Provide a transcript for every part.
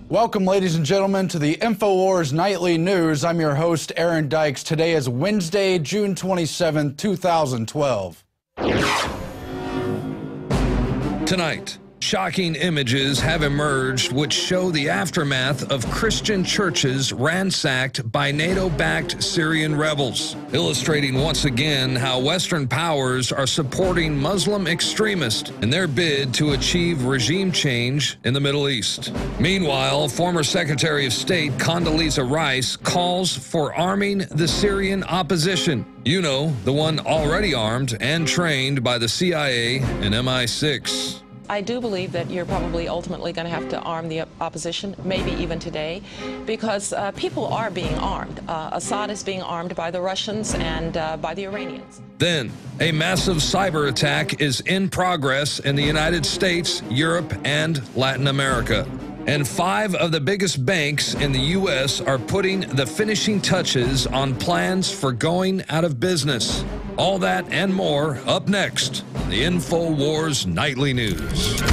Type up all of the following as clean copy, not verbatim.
Welcome, ladies and gentlemen, to the Infowars Nightly News. I'm your host, Aaron Dykes. Today is Wednesday, June 27, 2012. Tonight, shocking images have emerged which show the aftermath of Christian churches ransacked by NATO-backed Syrian rebels, illustrating once again how Western powers are supporting Muslim extremists in their bid to achieve regime change in the Middle East. Meanwhile, former Secretary of State Condoleezza Rice calls for arming the Syrian opposition. You know, the one already armed and trained by the CIA and MI6. I do believe that you're probably ultimately going to have to arm the opposition, maybe even today, because people are being armed. Assad is being armed by the Russians and by the Iranians. Then, a massive cyber attack is in progress in the United States, Europe, and Latin America. And 5 of the biggest banks in the U.S. are putting the finishing touches on plans for going out of business. All that and more up next on the Infowars Nightly News.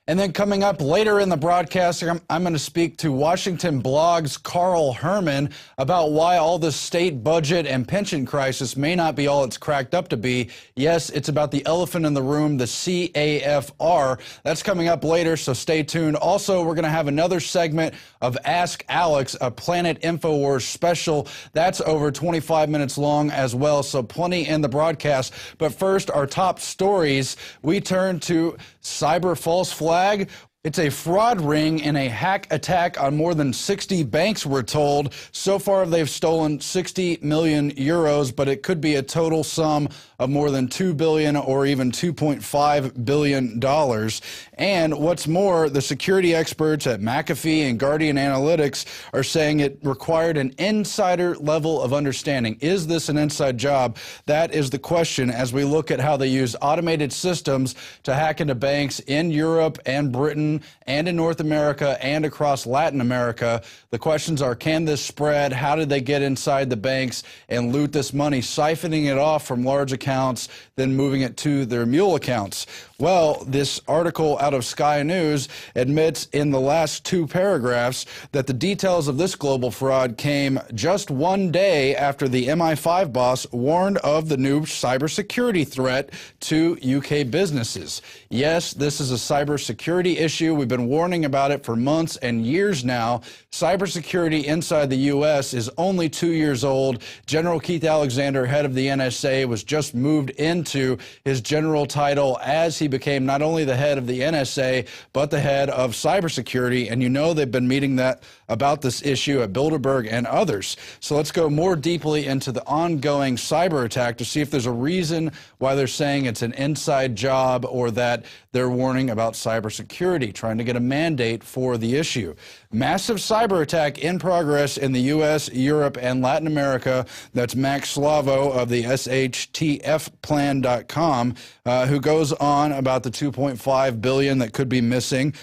And then coming up later in the broadcast, I'm going to speak to Washington Blog's Carl Herman about why all this state budget and pension crisis may not be all it's cracked up to be. Yes, it's about the elephant in the room, the CAFR. That's coming up later, so stay tuned. Also, we're going to have another segment of Ask Alex, a Planet Infowars special. That's over 25 minutes long as well, so plenty in the broadcast. But first, our top stories. We turn to cyber false flag. It's a fraud ring and a hack attack on more than 60 banks, we're told. So far, they've stolen 60 million euros, but it could be a total sum of more than $2 billion or even $2.5 billion. And what's more, the security experts at McAfee and Guardian Analytics are saying it required an insider level of understanding. Is this an inside job? That is the question as we look at how they use automated systems to hack into banks in Europe and Britain and in North America and across Latin America. The questions are, can this spread? How did they get inside the banks and loot this money, siphoning it off from large accounts, then moving it to their mule accounts? Well, this article out of Sky News admits in the last 2 paragraphs that the details of this global fraud came just one day after the MI5 boss warned of the new cybersecurity threat to UK businesses. Yes, this is a cybersecurity issue. We've been warning about it for months and years now. Cybersecurity inside the U.S. is only 2 years old. General Keith Alexander, head of the NSA, was just moved into his general title as he became not only the head of the NSA, but the head of cybersecurity. And you know they've been meeting about this issue at Bilderberg and others. So let's go more deeply into the ongoing cyber attack to see if there's a reason why they're saying it's an inside job or that they're warning about cybersecurity, trying to get a mandate for the issue. Massive cyber attack in progress in the U.S., Europe, and Latin America. That's Max Slavo of the SHTFplan.com, who goes on about the $2.5 billion that could be missing.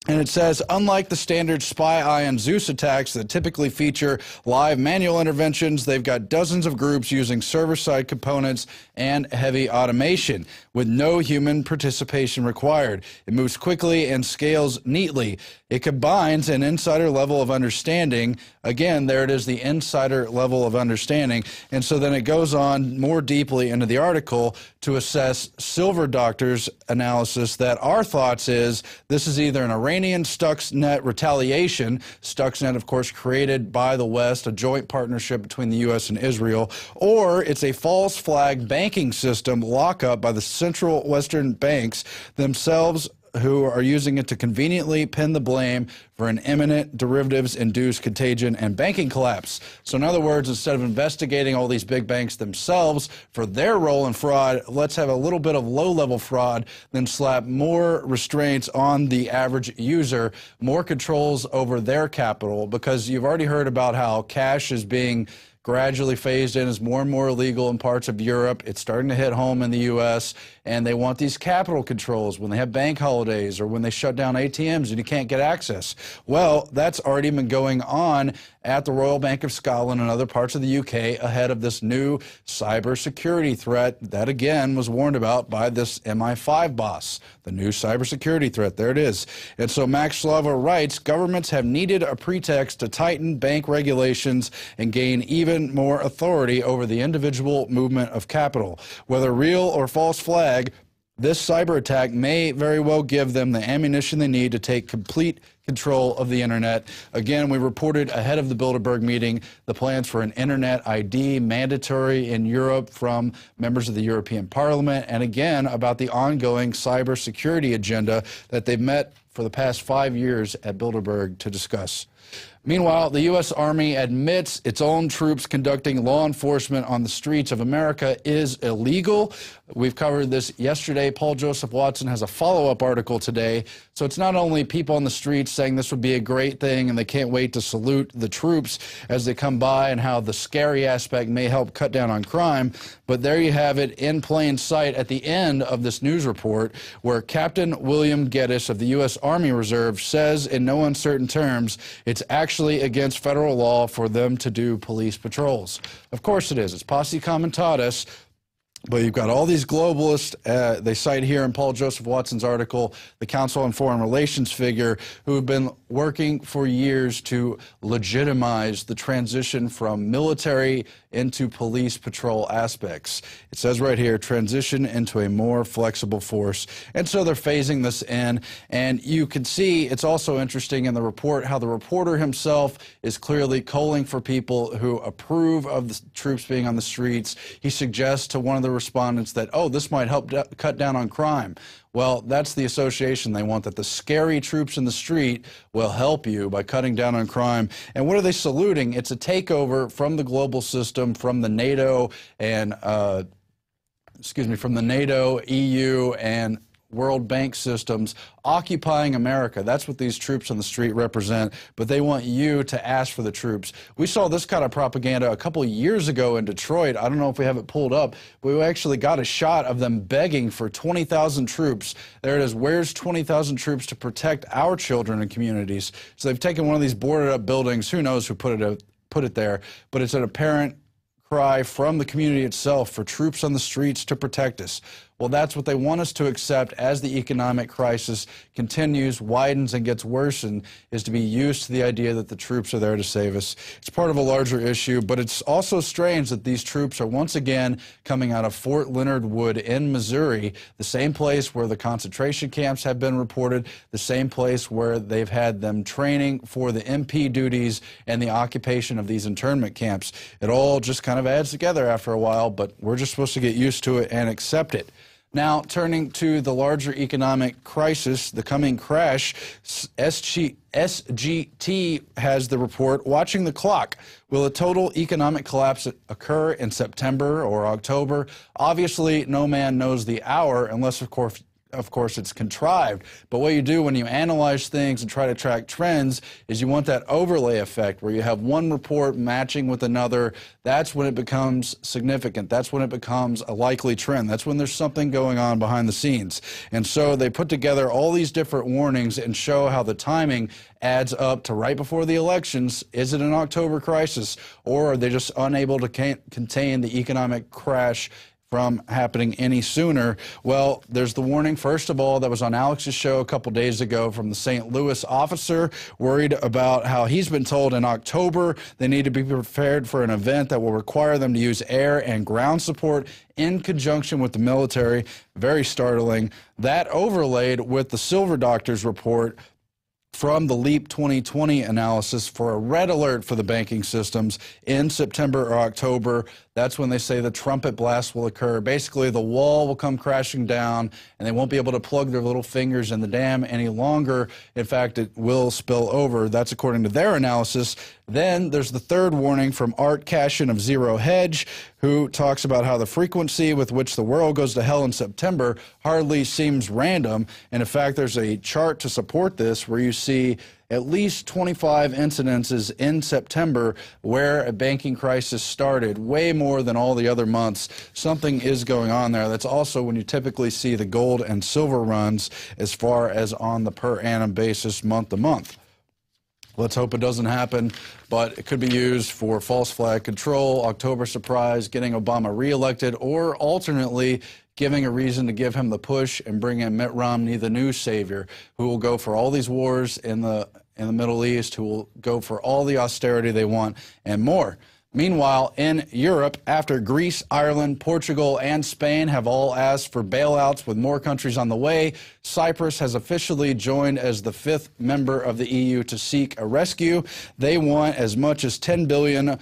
And it says, unlike the standard Spy Eye and Zeus attacks that typically feature live manual interventions, they've got dozens of groups using server-side components and heavy automation with no human participation required. It moves quickly and scales neatly. It combines an insider level of understanding. Again, there it is, the insider level of understanding. And so then it goes on more deeply into the article to assess Silver Doctor's analysis that our thoughts is this is either an Iranian Stuxnet retaliation, Stuxnet, of course, created by the West, a joint partnership between the U.S. and Israel, or it's a false flag banking system lockup by the central Western banks themselves who are using it to conveniently pin the blame for an imminent derivatives-induced contagion and banking collapse. So in other words, instead of investigating all these big banks themselves for their role in fraud, let's have a little bit of low-level fraud, then slap more restraints on the average user, more controls over their capital, because you've already heard about how cash is being gradually phased in as more and more illegal in parts of Europe. It's starting to hit home in the U.S., and they want these capital controls when they have bank holidays or when they shut down ATMs and you can't get access. Well, that's already been going on at the Royal Bank of Scotland and other parts of the UK ahead of this new cybersecurity threat that, again, was warned about by this MI5 boss, the new cybersecurity threat. There it is. And so Max Slava writes, governments have needed a pretext to tighten bank regulations and gain even more authority over the individual movement of capital. Whether real or false flag, this cyber attack may very well give them the ammunition they need to take complete control of the internet. Again, we reported ahead of the Bilderberg meeting the plans for an internet ID mandatory in Europe from members of the European Parliament, and again about the ongoing cybersecurity agenda that they've met for the past 5 years at Bilderberg to discuss. Meanwhile, the U.S. Army admits its own troops conducting law enforcement on the streets of America is illegal. We've covered this yesterday. Paul Joseph Watson has a follow-up article today. So it's not only people on the streets saying this would be a great thing and they can't wait to salute the troops as they come by and how the scary aspect may help cut down on crime, but there you have it in plain sight at the end of this news report where Captain William Geddes of the U.S. Army Reserve says in no uncertain terms it's actually against federal law for them to do police patrols. Of course it is. It's posse comitatus. But you've got all these globalists, they cite here in Paul Joseph Watson's article, the Council on Foreign Relations figure, who have been working for years to legitimize the transition from military into police patrol aspects. It says right here, transition into a more flexible force. And so they're phasing this in. And you can see it's also interesting in the report how the reporter himself is clearly calling for people who approve of the troops being on the streets. He suggests to one of the respondents that, oh, this might help cut down on crime. Well, that's the association they want, that the scary troops in the street will help you by cutting down on crime. And what are they saluting? It's a takeover from the global system, from the NATO and, from the NATO, EU, and World Bank systems occupying America. That's what these troops on the street represent, but they want you to ask for the troops. We saw this kind of propaganda a couple years ago in Detroit. I don't know if we have it pulled up, but we actually got a shot of them begging for 20,000 troops. There it is. Where's 20,000 troops to protect our children and communities? So they've taken one of these boarded up buildings. Who knows who put it there, but it's an apparent cry from the community itself for troops on the streets to protect us. Well, that's what they want us to accept as the economic crisis continues, widens, and gets worse, and is to be used to the idea that the troops are there to save us. It's part of a larger issue, but it's also strange that these troops are once again coming out of Fort Leonard Wood in Missouri, the same place where the concentration camps have been reported, the same place where they've had them training for the MP duties and the occupation of these internment camps. It all just kind of adds together after a while, but we're just supposed to get used to it and accept it. Now, turning to the larger economic crisis, the coming crash, SGT has the report, Watching the Clock. Will a total economic collapse occur in September or October? Obviously, no man knows the hour unless, of course, it's contrived. But what you do when you analyze things and try to track trends is you want that overlay effect where you have one report matching with another. That's when it becomes significant. That's when it becomes a likely trend. That's when there's something going on behind the scenes. And so they put together all these different warnings and show how the timing adds up to right before the elections. Is it an October crisis, or are they just unable to contain the economic crash from happening any sooner? Well, there's the warning, first of all, that was on Alex's show a couple days ago from the St. Louis officer, worried about how he's been told in October they need to be prepared for an event that will require them to use air and ground support in conjunction with the military. Very startling. That overlaid with the Silver Doctor's report from the LEAP 2020 analysis for a red alert for the banking systems in September or October. That's when they say the trumpet blast will occur. Basically, the wall will come crashing down, and they won't be able to plug their little fingers in the dam any longer. In fact, it will spill over. That's according to their analysis. Then there's the third warning from Art Cashin of Zero Hedge, who talks about how the frequency with which the world goes to hell in September hardly seems random. And in fact, there's a chart to support this where you see at least 25 incidences in September where a banking crisis started, way more than all the other months. Something is going on there. That's also when you typically see the gold and silver runs as far as on the per annum basis month to month. Let's hope it doesn't happen, but it could be used for false flag control, October surprise, getting Obama reelected, or alternately giving a reason to give him the push and bring in Mitt Romney, the new savior, who will go for all these wars in the Middle East, who will go for all the austerity they want and more. Meanwhile, in Europe, after Greece, Ireland, Portugal, and Spain have all asked for bailouts with more countries on the way, Cyprus has officially joined as the 5th member of the EU to seek a rescue. They want as much as 10 billion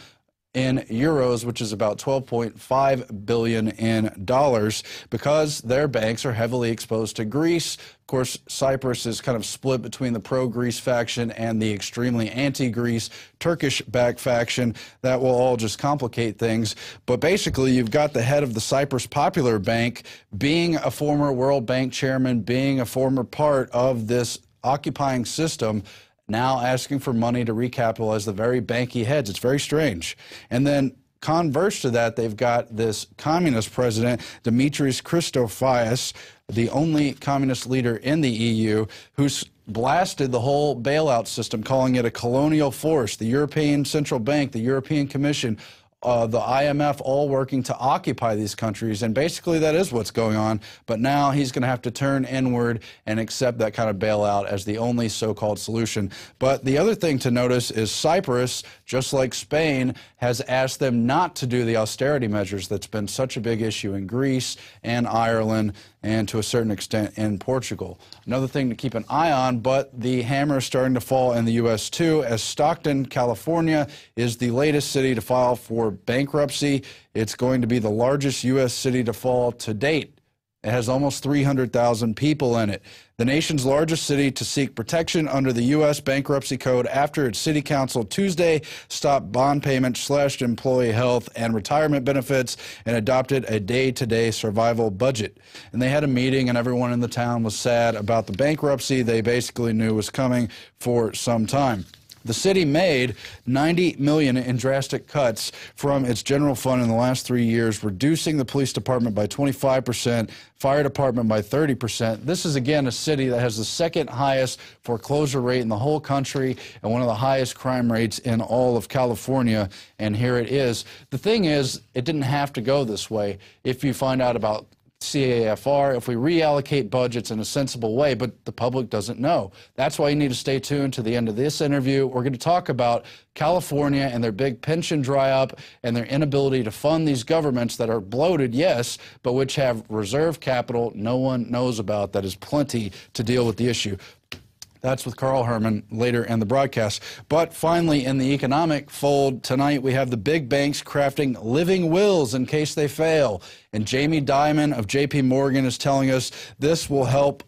in euros, which is about 12.5 billion in dollars, because their banks are heavily exposed to Greece. Of course, Cyprus is kind of split between the pro-Greece faction and the extremely anti-Greece Turkish-backed faction. That will all just complicate things. But basically, you've got the head of the Cyprus Popular Bank being a former World Bank chairman, being a former part of this occupying system, now asking for money to recapitalize the very banky heads. It's very strange. And then converse to that, they've got this communist president, Dimitris Christofias, the only communist leader in the EU, who's blasted the whole bailout system, calling it a colonial force. The European Central Bank, the European Commission, the IMF, all working to occupy these countries, and basically that is what's going on. But now he's going to have to turn inward and accept that kind of bailout as the only so-called solution. But the other thing to notice is Cyprus, just like Spain, has asked them not to do the austerity measures that's been such a big issue in Greece and Ireland and to a certain extent in Portugal. Another thing to keep an eye on, but the hammer is starting to fall in the U.S. too, as Stockton, California is the latest city to file for bankruptcy. It's going to be the largest U.S. city to fall to date. It has almost 300,000 people in it. The nation's largest city to seek protection under the U.S. bankruptcy code after its city council Tuesday stopped bond payments, slashed employee health and retirement benefits, and adopted a day-to-day survival budget. And they had a meeting, and everyone in the town was sad about the bankruptcy they basically knew was coming for some time. The city made $90 million in drastic cuts from its general fund in the last 3 years, reducing the police department by 25%, fire department by 30%. This is, again, a city that has the second highest foreclosure rate in the whole country and one of the highest crime rates in all of California, and here it is. The thing is, it didn't have to go this way. If you find out about CAFR, if we reallocate budgets in a sensible way, but the public doesn't know. That's why you need to stay tuned to the end of this interview. We're going to talk about California and their big pension dry up and their inability to fund these governments that are bloated, yes, but which have reserve capital no one knows about. That is plenty to deal with the issue. That's with Carl Herman later in the broadcast. But finally, in the economic fold tonight, we have the big banks crafting living wills in case they fail. And Jamie Dimon of JP Morgan is telling us this will help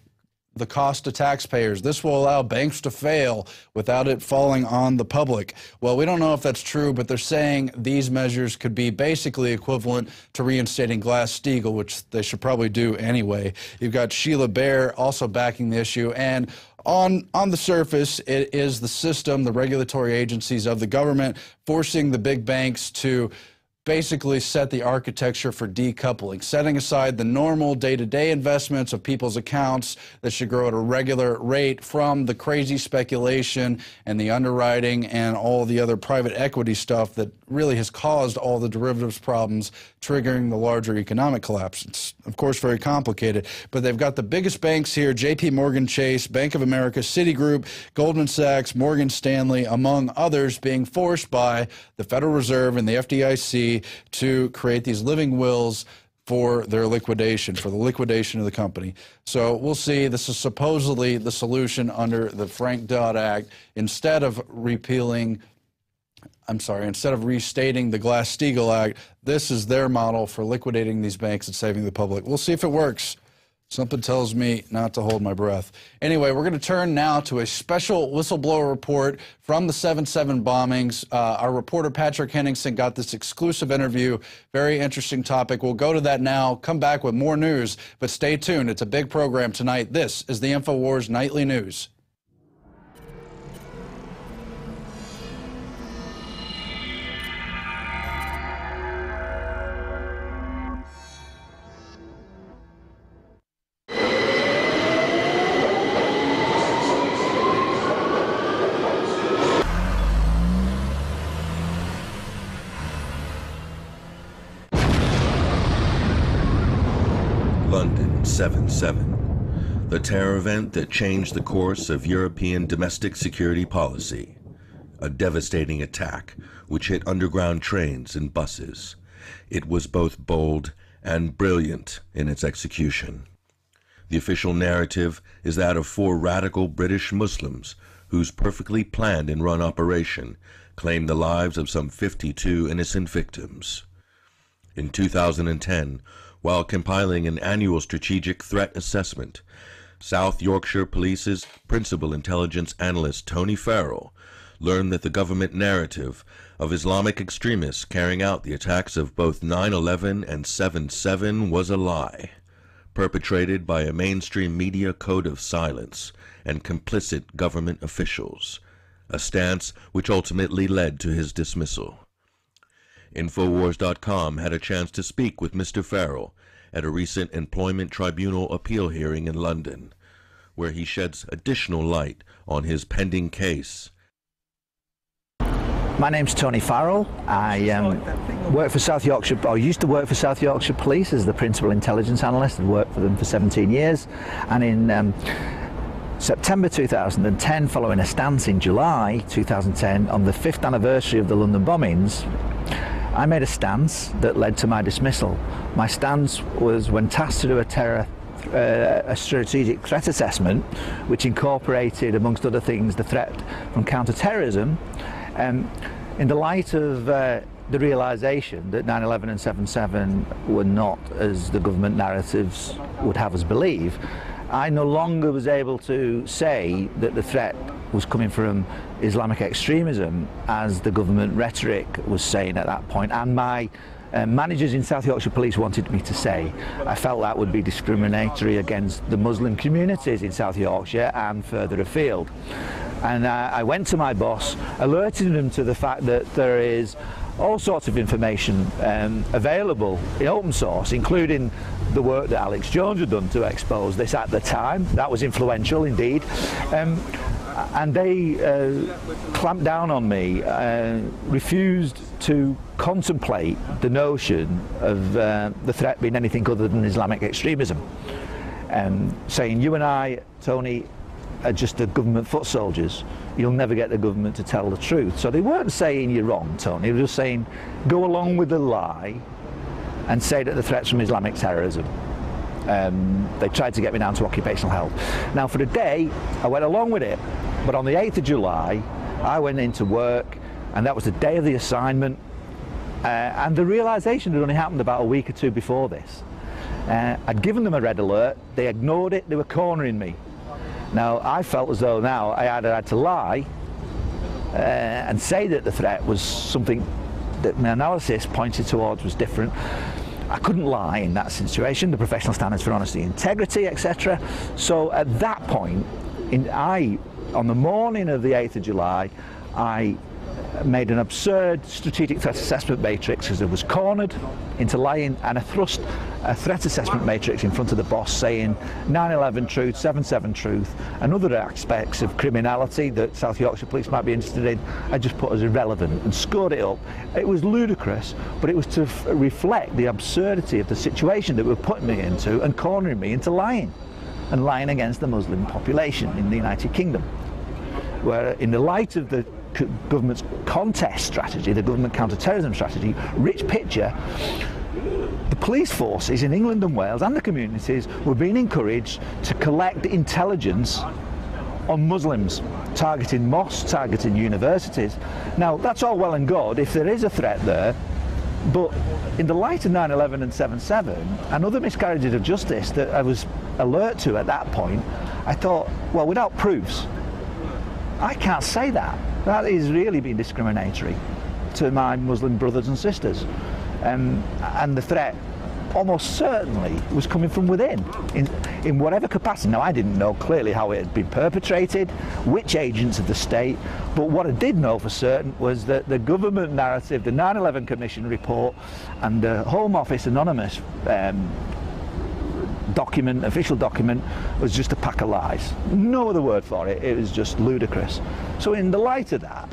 the cost to taxpayers. This will allow banks to fail without it falling on the public. Well, we don't know if that's true, but they're saying these measures could be basically equivalent to reinstating Glass-Steagall, which they should probably do anyway. You've got Sheila Bair also backing the issue, and on the surface, it is the system, the regulatory agencies of the government forcing the big banks to basically set the architecture for decoupling, setting aside the normal day-to-day investments of people's accounts that should grow at a regular rate from the crazy speculation and the underwriting and all the other private equity stuff that really has caused all the derivatives problems, triggering the larger economic collapse. It's, of course, very complicated, but they've got the biggest banks here: JP Morgan Chase, Bank of America, Citigroup, Goldman Sachs, Morgan Stanley, among others, being forced by the Federal Reserve and the FDIC to create these living wills for their liquidation, for the liquidation of the company. So we'll see. This is supposedly the solution under the Frank-Dodd Act. Instead of restating the Glass-Steagall Act, this is their model for liquidating these banks and saving the public. We'll see if it works. Something tells me not to hold my breath. Anyway, we're going to turn now to a special whistleblower report from the 7/7 bombings. Our reporter Patrick Henningsen got this exclusive interview. Very interesting topic. We'll go to that now, come back with more news, but stay tuned. It's a big program tonight. This is the Infowars Nightly News. London, 7/7, the terror event that changed the course of European domestic security policy. A devastating attack which hit underground trains and buses. It was both bold and brilliant in its execution. The official narrative is that of 4 radical British Muslims whose perfectly planned and run operation claimed the lives of some 52 innocent victims. In 2010, while compiling an annual strategic threat assessment, South Yorkshire Police's principal intelligence analyst Tony Farrell learned that the government narrative of Islamic extremists carrying out the attacks of both 9/11 and 7/7 was a lie, perpetrated by a mainstream media code of silence and complicit government officials, a stance which ultimately led to his dismissal. Infowars.com had a chance to speak with Mr. Farrell at a recent Employment Tribunal appeal hearing in London, where he sheds additional light on his pending case. My name's Tony Farrell. I work for South Yorkshire, or used to work for South Yorkshire Police as the principal intelligence analyst, and worked for them for 17 years. And in September 2010, following a stance in July 2010 on the 5th anniversary of the London bombings, I made a stance that led to my dismissal. My stance was when tasked to do a strategic threat assessment, which incorporated, amongst other things, the threat from counter-terrorism. In the light of the realisation that 9/11 and 7/7 were not as the government narratives would have us believe, I no longer was able to say that the threat was coming from Islamic extremism, as the government rhetoric was saying at that point, and my managers in South Yorkshire Police wanted me to say. I felt that would be discriminatory against the Muslim communities in South Yorkshire and further afield. And I went to my boss, alerted him to the fact that there is all sorts of information available in open source, including the work that Alex Jones had done to expose this at the time. That was influential indeed. And they clamped down on me, refused to contemplate the notion of the threat being anything other than Islamic extremism, saying, you and I, Tony, are just the government foot soldiers. You'll never get the government to tell the truth. So they weren't saying you're wrong, Tony. They were just saying go along with the lie and say that the threat's from Islamic terrorism. They tried to get me down to occupational health. Now for the day, I went along with it, but on the 8th of July, I went into work, and that was the day of the assignment, and the realisation had only happened about a week or two before this. I'd given them a red alert, they ignored it, they were cornering me. Now I felt as though now I either had to lie and say that the threat was something that my analysis pointed towards was different. I couldn't lie in that situation, the professional standards for honesty, integrity, etc. So at that point, on the morning of the 8th of July, I made an absurd strategic threat assessment matrix because I was cornered into lying, and I thrust a threat assessment matrix in front of the boss saying 9/11 truth, 7/7 truth, and other aspects of criminality that South Yorkshire Police might be interested in. I just put as irrelevant and scored it up. It was ludicrous, but it was to reflect the absurdity of the situation that were putting me into and cornering me into lying, and lying against the Muslim population in the United Kingdom, where in the light of the government's contest strategy, the government counter-terrorism strategy, Rich Pitcher the police forces in England and Wales and the communities were being encouraged to collect intelligence on Muslims, targeting mosques, targeting universities. Now, that's all well and good if there is a threat there, but in the light of 9/11 and 7/7 and other miscarriages of justice that I was alert to at that point, I thought, well, without proofs, I can't say that. That is really being discriminatory to my Muslim brothers and sisters. And the threat almost certainly was coming from within, in whatever capacity. Now, I didn't know clearly how it had been perpetrated, which agents of the state, but what I did know for certain was that the government narrative, the 9/11 Commission report, and the Home Office anonymous document, official document, was just a pack of lies. No other word for it. It was just ludicrous. So in the light of that,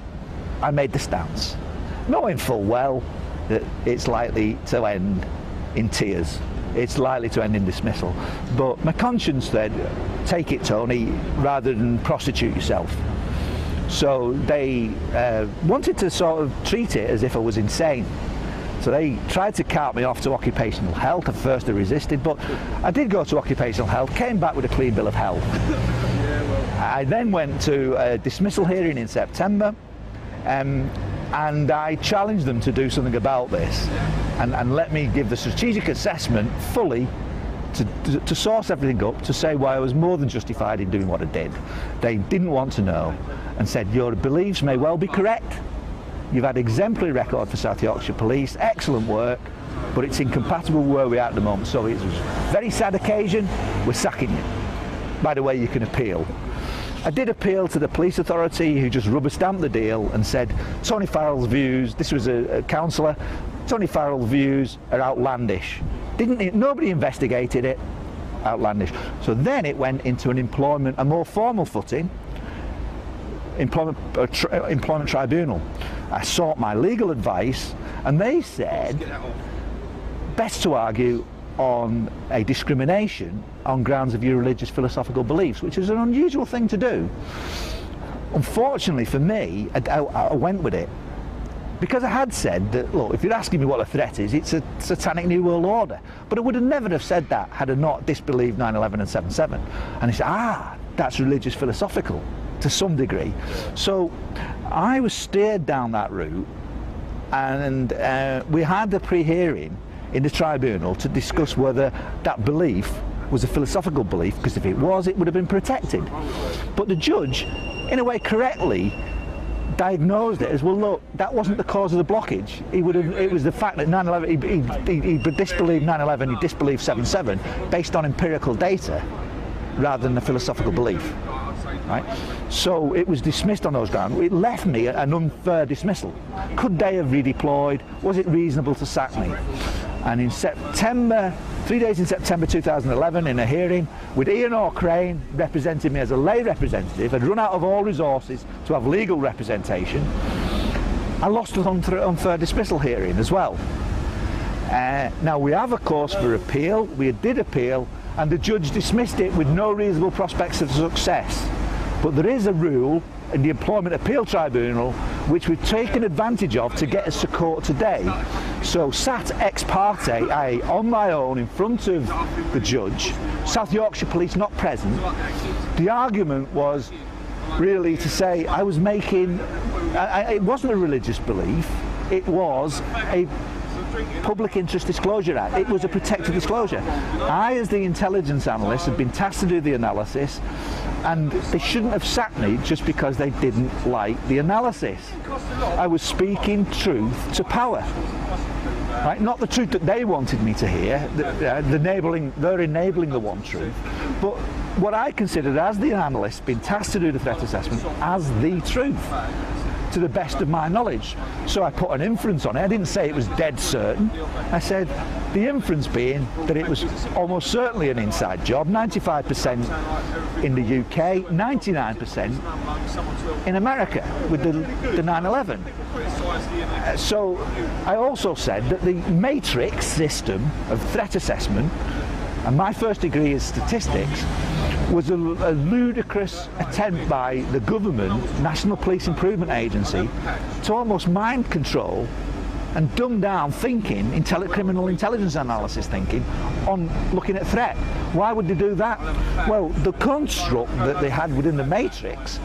I made the stance, knowing full well that it's likely to end in tears. It's likely to end in dismissal. But my conscience said, take it, Tony, rather than prostitute yourself. So they wanted to sort of treat it as if I was insane. So they tried to cart me off to occupational health. At first I resisted, but I did go to occupational health, came back with a clean bill of health. I then went to a dismissal hearing in September, and I challenged them to do something about this and let me give the strategic assessment fully to source everything up, to say why I was more than justified in doing what I did. They didn't want to know and said, your beliefs may well be correct. You've had exemplary record for South Yorkshire Police, excellent work, but it's incompatible with where we are at the moment. So it's a very sad occasion, we're sacking you. By the way, you can appeal. I did appeal to the police authority, who just rubber stamped the deal and said, Tony Farrell's views, this was a councillor, Tony Farrell's views are outlandish. Nobody investigated it, outlandish. So then it went into a more formal footing, employment tribunal. I sought my legal advice, and they said best to argue on a discrimination on grounds of your religious philosophical beliefs, which is an unusual thing to do. Unfortunately for me, I went with it because I had said that, look, if you're asking me what a threat is, it's a satanic New World Order. But I would have never have said that had I not disbelieved 9/11 and 7/7. And he said, that's religious philosophical to some degree. So I was steered down that route, and we had the pre-hearing in the tribunal to discuss whether that belief was a philosophical belief, because if it was, it would have been protected. But the judge, in a way correctly, diagnosed it as, well, look, that wasn't the cause of the blockage. It was the fact that 9/11, he disbelieved 9/11, he disbelieved 7/7 based on empirical data rather than a philosophical belief. Right? So it was dismissed on those grounds. It left me an unfair dismissal. Could they have redeployed? Was it reasonable to sack me? And in September, 3 days in September 2011, in a hearing with Ian O'Crane representing me as a lay representative, I'd run out of all resources to have legal representation. I lost an unfair dismissal hearing as well. Now we have a course for appeal. We did appeal, and the judge dismissed it with no reasonable prospects of success. But there is a rule in the Employment Appeal Tribunal which we've taken advantage of to get us to court today. So sat ex parte, on my own in front of the judge, South Yorkshire Police not present, the argument was really to say I was making, it wasn't a religious belief, it was a Public Interest Disclosure Act. It was a protected disclosure. I, as the intelligence analyst, had been tasked to do the analysis, and they shouldn't have sacked me just because they didn't like the analysis. I was speaking truth to power. Right? Not the truth that they wanted me to hear, they're enabling the one truth, but what I considered as the analyst, being tasked to do the threat assessment, as the truth, to the best of my knowledge. So I put an inference on it. I didn't say it was dead certain. I said the inference being that it was almost certainly an inside job, 95% in the UK, 99% in America with the 9/11. So I also said that the matrix system of threat assessment, and my first degree is statistics, was a ludicrous attempt by the government, National Police Improvement Agency, to almost mind control and dumb down thinking, criminal intelligence analysis thinking, on looking at threat. Why would they do that? Well, the construct that they had within the matrix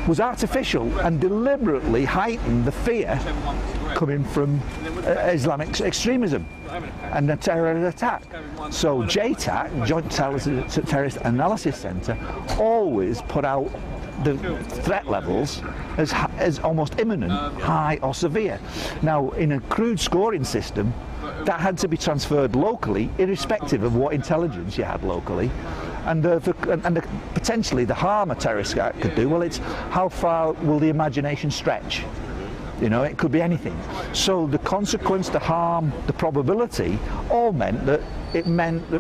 was artificial and deliberately heightened the fear coming from Islamic extremism and the terror attack. So JTAC, Joint Terrorist Analysis Centre, always put out the threat levels as almost imminent, high or severe. Now, in a crude scoring system, that had to be transferred locally, irrespective of what intelligence you had locally. And potentially the harm a terrorist act could do, well, it's how far will the imagination stretch? You know, it could be anything. So the consequence, the harm, the probability, all meant that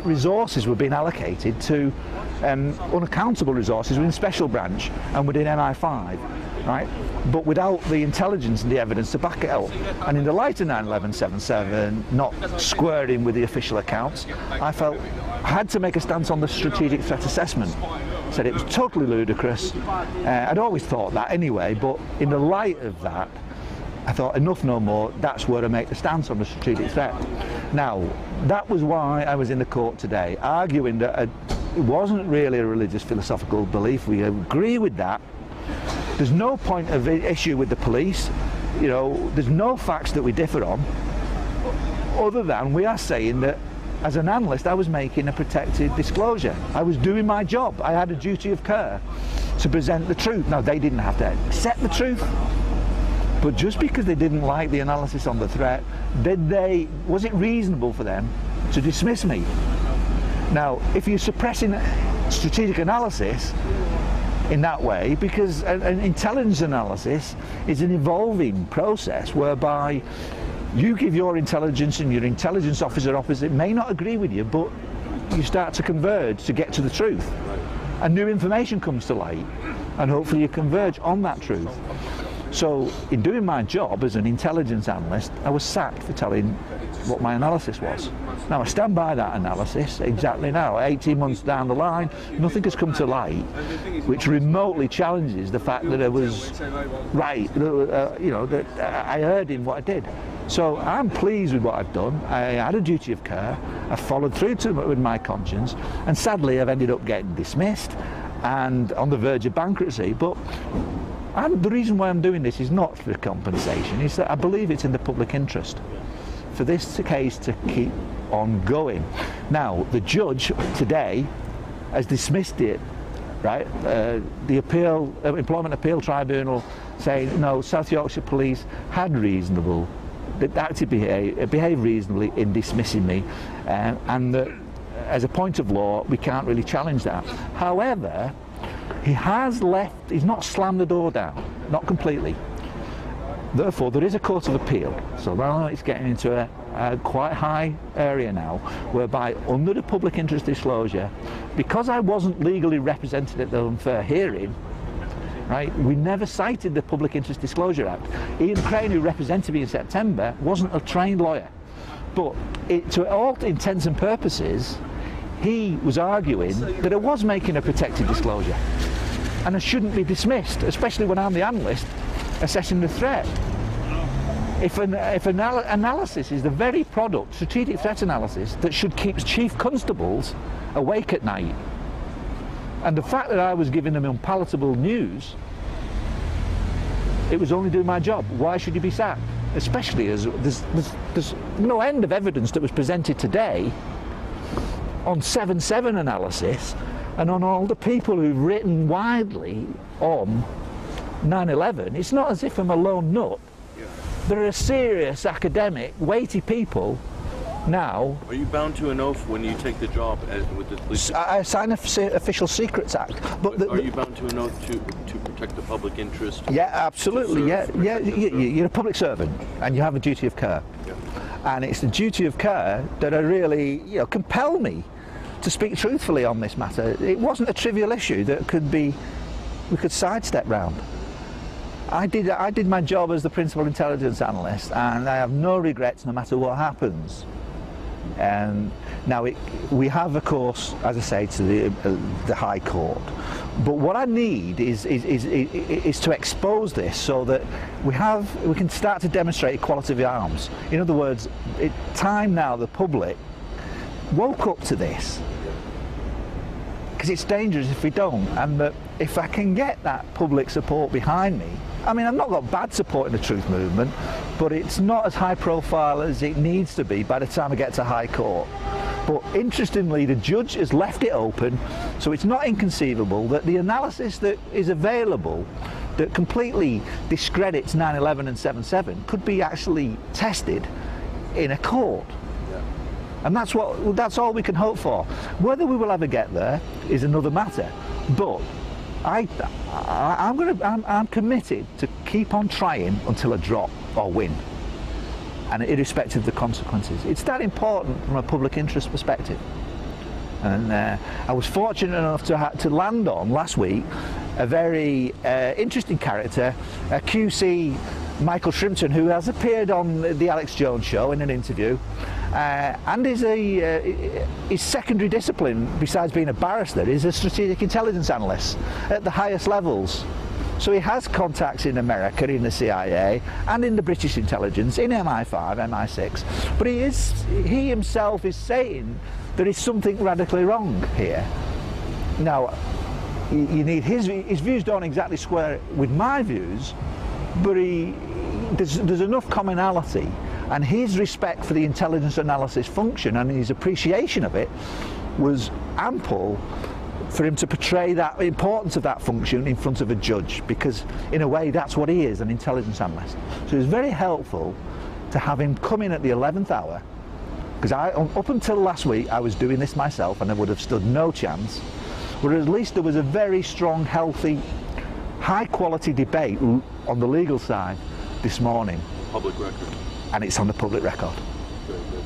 resources were being allocated to unaccountable resources within Special Branch and within MI5, right? But without the intelligence and the evidence to back it up. And in the light of 9/11/77, not squaring with the official accounts, I felt I had to make a stance on the strategic threat assessment. Said it was totally ludicrous. I'd always thought that anyway, but in the light of that, I thought enough no more, that's where I make the stance on the strategic threat. Now, that was why I was in the court today, arguing that it wasn't really a religious philosophical belief. We agree with that. There's no point of issue with the police. You know, there's no facts that we differ on, other than we are saying that as an analyst I was making a protected disclosure. I was doing my job. I had a duty of care to present the truth. Now, they didn't have to accept the truth, but just because they didn't like the analysis on the threat, was it reasonable for them to dismiss me? Now, if you're suppressing strategic analysis in that way, because an intelligence analysis is an evolving process whereby you give your intelligence and your intelligence officer opposite may not agree with you, but you start to converge to get to the truth. And new information comes to light, and hopefully you converge on that truth. So in doing my job as an intelligence analyst, I was sacked for telling what my analysis was. Now, I stand by that analysis exactly now. 18 months down the line, nothing has come to light which remotely challenges the fact that I was right, you know, that I erred in what I did. So I'm pleased with what I've done. I had a duty of care. I followed through with my conscience, and sadly I've ended up getting dismissed and on the verge of bankruptcy. But the reason why I'm doing this is not for compensation, it's that I believe it's in the public interest for this case to keep on going. Now, the judge today has dismissed it, right? The Employment Appeal Tribunal saying, no, South Yorkshire Police had behaved reasonably in dismissing me, and that as a point of law, we can't really challenge that. However, he's not slammed the door down, not completely. Therefore, there is a court of appeal. So now it's getting into a quite high area now, whereby under the public interest disclosure, because I wasn't legally represented at the unfair hearing, right, we never cited the Public Interest Disclosure Act. Ian Crane, who represented me in September, wasn't a trained lawyer. But to all intents and purposes, he was arguing that I was making a protected disclosure and I shouldn't be dismissed, especially when I'm the analyst assessing the threat. If analysis is the very product, strategic threat analysis, that should keep chief constables awake at night, and the fact that I was giving them unpalatable news, it was only doing my job. Why should you be sacked? Especially as there's no end of evidence that was presented today on 7/7 analysis and on all the people who've written widely on 9/11. It's not as if I'm a lone nut. There are serious, academic, weighty people now. Are you bound to an oath when you take the job with the police? I sign an Official Secrets Act. But are you bound to an oath to protect the public interest? Yeah, absolutely. Yeah. You're a public servant and you have a duty of care. Yeah. And it's the duty of care that really, compel me to speak truthfully on this matter. It wasn't a trivial issue that we could sidestep round. I did my job as the principal intelligence analyst, and I have no regrets no matter what happens. Now, we have, of course, as I say, to the High Court. But what I need is to expose this so that we can start to demonstrate equality of arms. In other words, it's time now the public woke up to this, because it's dangerous if we don't. And if I can get that public support behind me, I mean, I've not got bad support in the truth movement, but it's not as high profile as it needs to be by the time I get to High Court. But interestingly, the judge has left it open, so it's not inconceivable that the analysis that is available that completely discredits 9/11 and 7/7 could be actually tested in a court. And that's all we can hope for. Whether we will ever get there is another matter. But I'm committed to keep on trying until I drop or win, and irrespective of the consequences. It's that important from a public interest perspective. And I was fortunate enough to land on last week a very interesting character, a QC, Michael Shrimpton, who has appeared on the Alex Jones show in an interview, and is his secondary discipline, besides being a barrister, is a strategic intelligence analyst at the highest levels. So he has contacts in America, in the CIA, and in the British intelligence, in MI5, MI6. But he himself is saying there is something radically wrong here. Now, you need his views don't exactly square with my views, but there's enough commonality, and his respect for the intelligence analysis function and his appreciation of it was ample for him to portray that importance of that function in front of a judge, because in a way that's what he is, an intelligence analyst. So it was very helpful to have him come in at the 11th hour, because up until last week I was doing this myself and I would have stood no chance, but at least there was a very strong, healthy, high quality debate on the legal side this morning. Public record. And it's on the public record. Very good.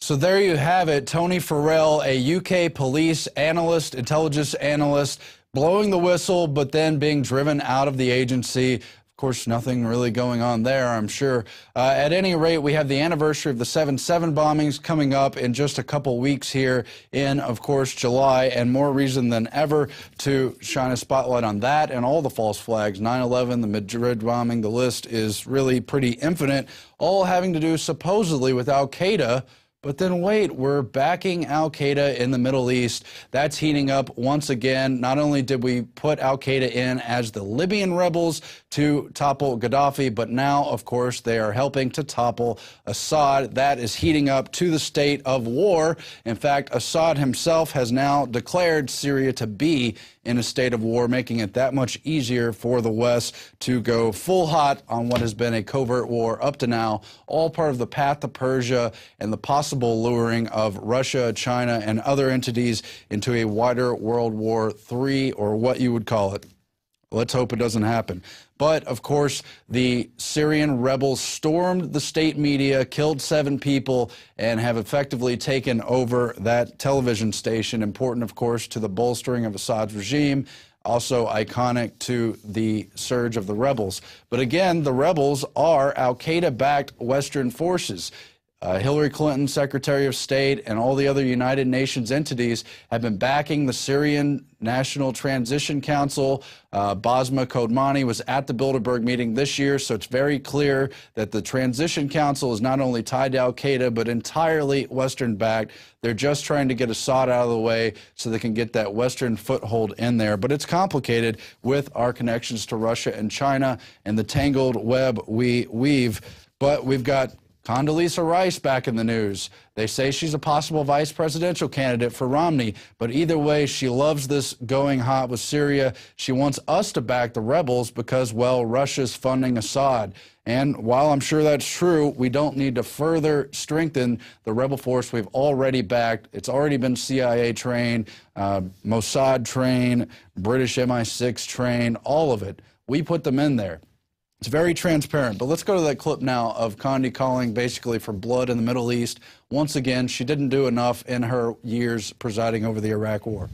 So there you have it, Tony Farrell, a UK police analyst, intelligence analyst, blowing the whistle, but then being driven out of the agency. Of course, nothing really going on there, I'm sure. At any rate, we have the anniversary of the 7/7 bombings coming up in just a couple weeks here in, of course, July, and more reason than ever to shine a spotlight on that and all the false flags, 9/11, the Madrid bombing. The list is really pretty infinite, all having to do supposedly with Al-Qaeda. But then wait, we're backing Al-Qaeda in the Middle East. That's heating up once again. Not only did we put Al-Qaeda in as the Libyan rebels to topple Gaddafi, but now, of course, they are helping to topple Assad. That is heating up to the state of war. In fact, Assad himself has now declared Syria to be in a state of war, making it that much easier for the West to go full hot on what has been a covert war up to now, all part of the path to Persia and the possible luring of Russia, China, and other entities into a wider World War III, or what you would call it. Let's hope it doesn't happen. But, of course, the Syrian rebels stormed the state media, killed 7 people, and have effectively taken over that television station. Important, of course, to the bolstering of Assad's regime. Also iconic to the surge of the rebels. But again, the rebels are Al-Qaeda-backed Western forces. Hillary Clinton, Secretary of State, and all the other United Nations entities have been backing the Syrian National Transition Council. Basma Kodmani was at the Bilderberg meeting this year, so it's very clear that the Transition Council is not only tied to Al-Qaeda, but entirely Western-backed. They're just trying to get Assad out of the way so they can get that Western foothold in there. But it's complicated with our connections to Russia and China and the tangled web we weave. But we've got Condoleezza Rice back in the news. They say she's a possible vice presidential candidate for Romney, but either way, she loves this going hot with Syria. She wants us to back the rebels because, well, Russia's funding Assad. And while I'm sure that's true, we don't need to further strengthen the rebel force we've already backed. It's already been CIA trained, Mossad trained, British MI6 trained, all of it. We put them in there. It's very transparent, but let's go to that clip now of Condi calling basically for blood in the Middle East. Once again, she didn't do enough in her years presiding over the Iraq War.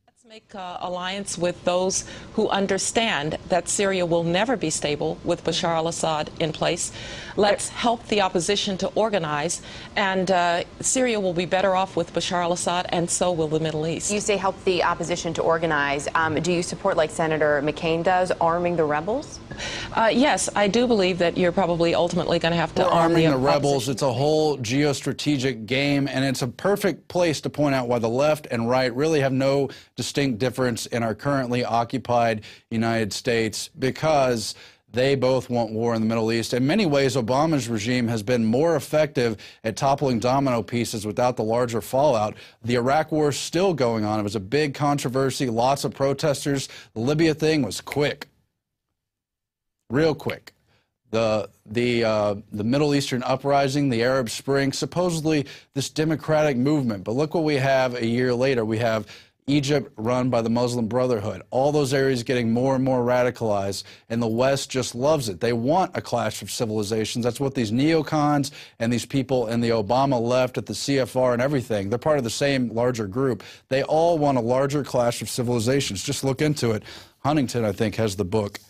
Let's make alliance with those who understand that Syria will never be stable with Bashar al-Assad in place. Let's help the opposition to organize, and Syria will be better off with Bashar al-Assad, and so will the Middle East. You say help the opposition to organize. Do you support, like Senator McCain does, arming the rebels? Yes, I do believe that you're probably ultimately going to have to arm the rebels. It's a whole geostrategic game, and it's a perfect place to point out why the left and right really have no distinct difference in our currently occupied United States, because they both want war in the Middle East. In many ways, Obama's regime has been more effective at toppling domino pieces without the larger fallout. The Iraq war is still going on. It was a big controversy, lots of protesters. The Libya thing was quick. Real quick. The Middle Eastern uprising, the Arab Spring, supposedly this democratic movement. But look what we have a year later. We have Egypt run by the Muslim Brotherhood. All those areas getting more and more radicalized, and the West just loves it. They want a clash of civilizations. That's what these neocons and these people in the Obama left at the CFR and everything, they're part of the same larger group. They all want a larger clash of civilizations. Just look into it. Huntington, I think, has the book.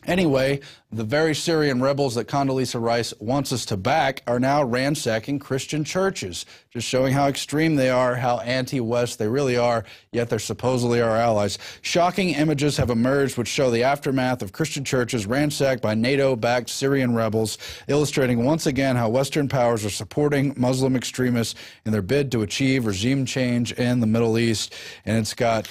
Anyway, the very Syrian rebels that Condoleezza Rice wants us to back are now ransacking Christian churches, just showing how extreme they are, how anti-West they really are, yet they're supposedly our allies. Shocking images have emerged which show the aftermath of Christian churches ransacked by NATO-backed Syrian rebels, illustrating once again how Western powers are supporting Muslim extremists in their bid to achieve regime change in the Middle East. And it's got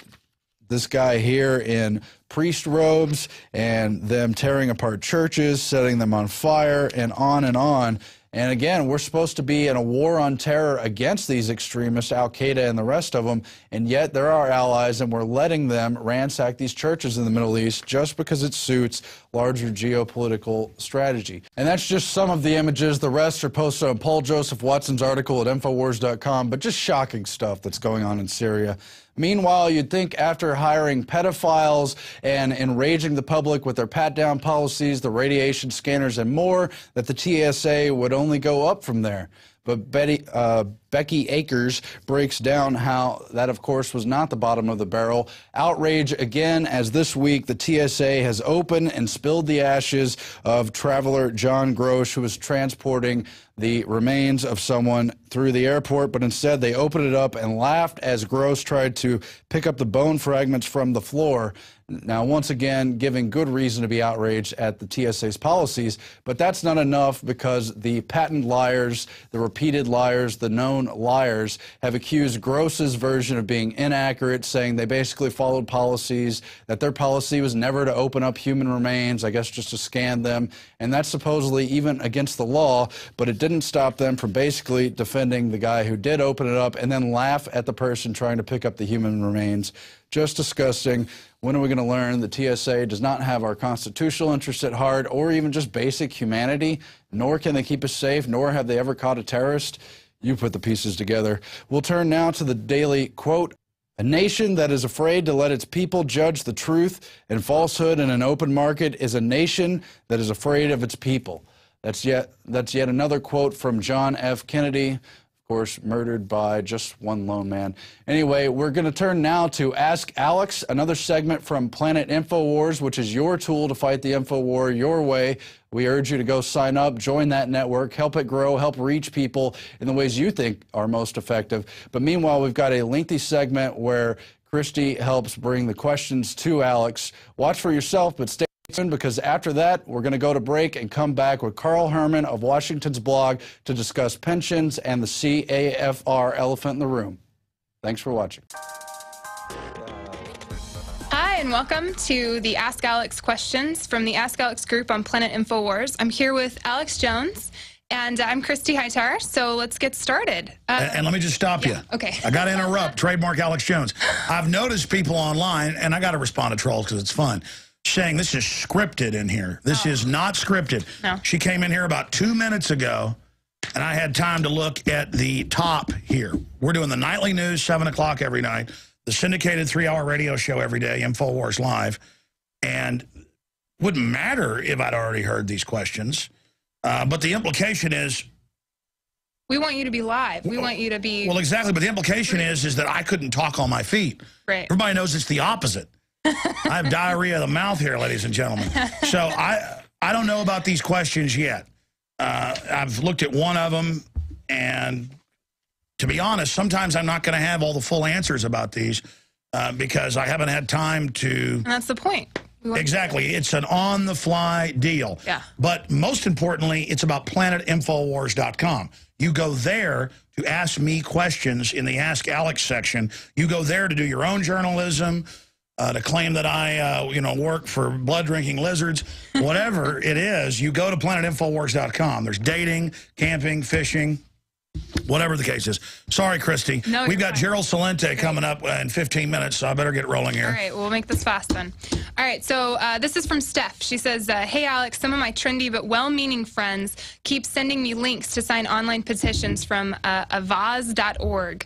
this guy here in priest robes and them tearing apart churches, setting them on fire, and on and on. And again, we're supposed to be in a war on terror against these extremists, Al-Qaeda and the rest of them, and yet they're our allies, and we're letting them ransack these churches in the Middle East just because it suits larger geopolitical strategy. And that's just some of the images. The rest are posted on Paul Joseph Watson's article at Infowars.com, but just shocking stuff that's going on in Syria. Meanwhile, you'd think after hiring pedophiles and enraging the public with their pat-down policies, the radiation scanners, and more, that the TSA would only go up from there. But Becky Akers breaks down how that, of course, was not the bottom of the barrel. Outrage again, as this week the TSA has opened and spilled the ashes of traveler John Grosh, who was transporting the remains of someone through the airport, but instead they opened it up and laughed as Gross tried to pick up the bone fragments from the floor. Now, once again, giving good reason to be outraged at the TSA's policies, but that's not enough, because the patent liars, the repeated liars, the known liars have accused Gross's version of being inaccurate, saying they basically followed policies, that their policy was never to open up human remains, I guess just to scan them, and that's supposedly even against the law, but it didn't stop them from basically defending the guy who did open it up and then laugh at the person trying to pick up the human remains. Just disgusting. When are we going to learn the TSA does not have our constitutional interests at heart, or even just basic humanity, nor can they keep us safe, nor have they ever caught a terrorist? You put the pieces together. We'll turn now to the daily quote. A nation that is afraid to let its people judge the truth and falsehood in an open market is a nation that is afraid of its people. That's yet another quote from John F. Kennedy, of course, murdered by just one lone man. Anyway, we're going to turn now to Ask Alex, another segment from Planet Infowars, which is your tool to fight the info war your way. We urge you to go sign up, join that network, help it grow, help reach people in the ways you think are most effective. But meanwhile, we've got a lengthy segment where Christy helps bring the questions to Alex. Watch for yourself, but stay tuned, because after that, we're going to go to break and come back with Carl Herman of Washington's blog to discuss pensions and the CAFR elephant in the room. Thanks for watching. Hi, and welcome to the Ask Alex questions from the Ask Alex group on Planet Infowars. I'm here with Alex Jones, And I'm Christy Hightower, so let's get started. And let me just stop you. Okay. I got to interrupt. Trademark Alex Jones. I've noticed people online, and I got to respond to trolls because it's fun, saying this is scripted in here. This is not scripted. No. She came in here about 2 minutes ago, and I had time to look at the top here. We're doing the nightly news, 7 o'clock every night, the syndicated 3-hour radio show every day, Infowars Live, and wouldn't matter if I'd already heard these questions. But the implication is... We want you to be live. We want you to be... Well, exactly. But the implication is that I couldn't talk on my feet. Right. Everybody knows it's the opposite. I have diarrhea of the mouth here, ladies and gentlemen. So I don't know about these questions yet. I've looked at one of them, and to be honest, sometimes I'm not going to have all the full answers about these because I haven't had time to... And that's the point. Exactly. It's an on-the-fly deal. Yeah. But most importantly, it's about planetinfowars.com. You go there to ask me questions in the Ask Alex section. You go there to do your own journalism, to claim that I, work for blood-drinking lizards. Whatever it is, you go to planetinfowars.com. There's dating, camping, fishing, whatever the case is. Sorry, Christy. No, we've got fine. Gerald Salente coming up in 15 minutes, so I better get rolling here. All right, we'll make this fast then. All right, so this is from Steph. She says, hey, Alex, some of my trendy but well-meaning friends keep sending me links to sign online petitions from avaz.org.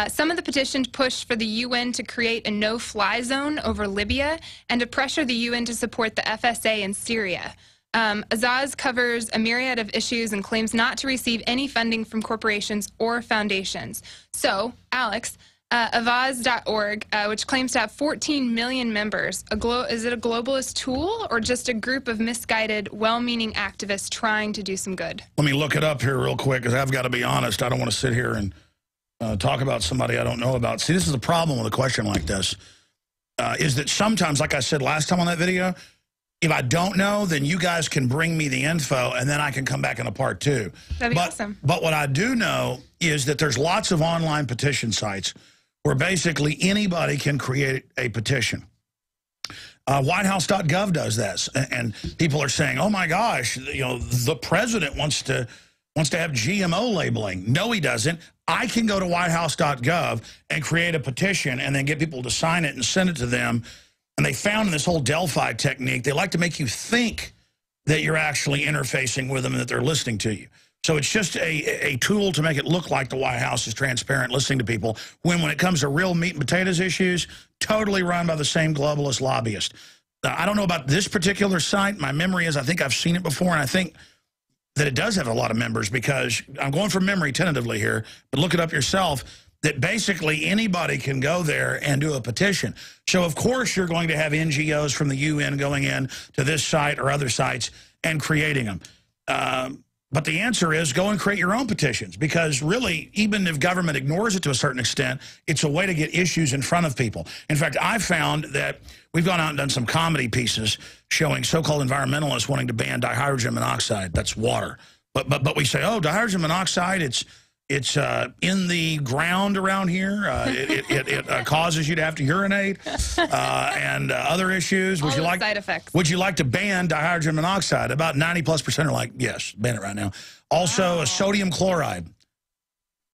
Some of the petitions push for the UN to create a no-fly zone over Libya and to pressure the UN to support the FSA in Syria. Azaz covers a myriad of issues and claims not to receive any funding from corporations or foundations. So, Alex, Avaz.org, which claims to have 14 million members, is it a globalist tool or just a group of misguided, well-meaning activists trying to do some good? Let me look it up here real quick, because I've got to be honest. I don't want to sit here and talk about somebody I don't know about. See, this is the problem with a question like this, is that sometimes, like I said last time on that video, if I don't know, then you guys can bring me the info, and then I can come back in a part 2. That'd be awesome. But what I do know is that there's lots of online petition sites where basically anybody can create a petition. Whitehouse.gov does this, and people are saying, "Oh my gosh, the president wants to have GMO labeling." No, he doesn't. I can go to Whitehouse.gov and create a petition, and then get people to sign it and send it to them. And they found in this whole Delphi technique, they like to make you think that you're actually interfacing with them and that they're listening to you. So it's just a tool to make it look like the White House is transparent, listening to people, when it comes to real meat and potatoes issues, totally run by the same globalist lobbyist. I don't know about this particular site. My memory is I think I've seen it before, and I think that it does have a lot of members, because I'm going from memory tentatively here, but look it up yourself, that basically anybody can go there and do a petition. So, of course, you're going to have NGOs from the UN going in to this site or other sites and creating them. But the answer is go and create your own petitions, because really, even if government ignores it to a certain extent, it's a way to get issues in front of people. In fact, I've found that we've gone out and done some comedy pieces showing so-called environmentalists wanting to ban dihydrogen monoxide. That's water. But we say, oh, dihydrogen monoxide, it's in the ground around here. It causes you to have to urinate and other issues. Would you like side effects? Would you like to ban dihydrogen monoxide? About 90+% are like, yes, ban it right now. Also, sodium chloride,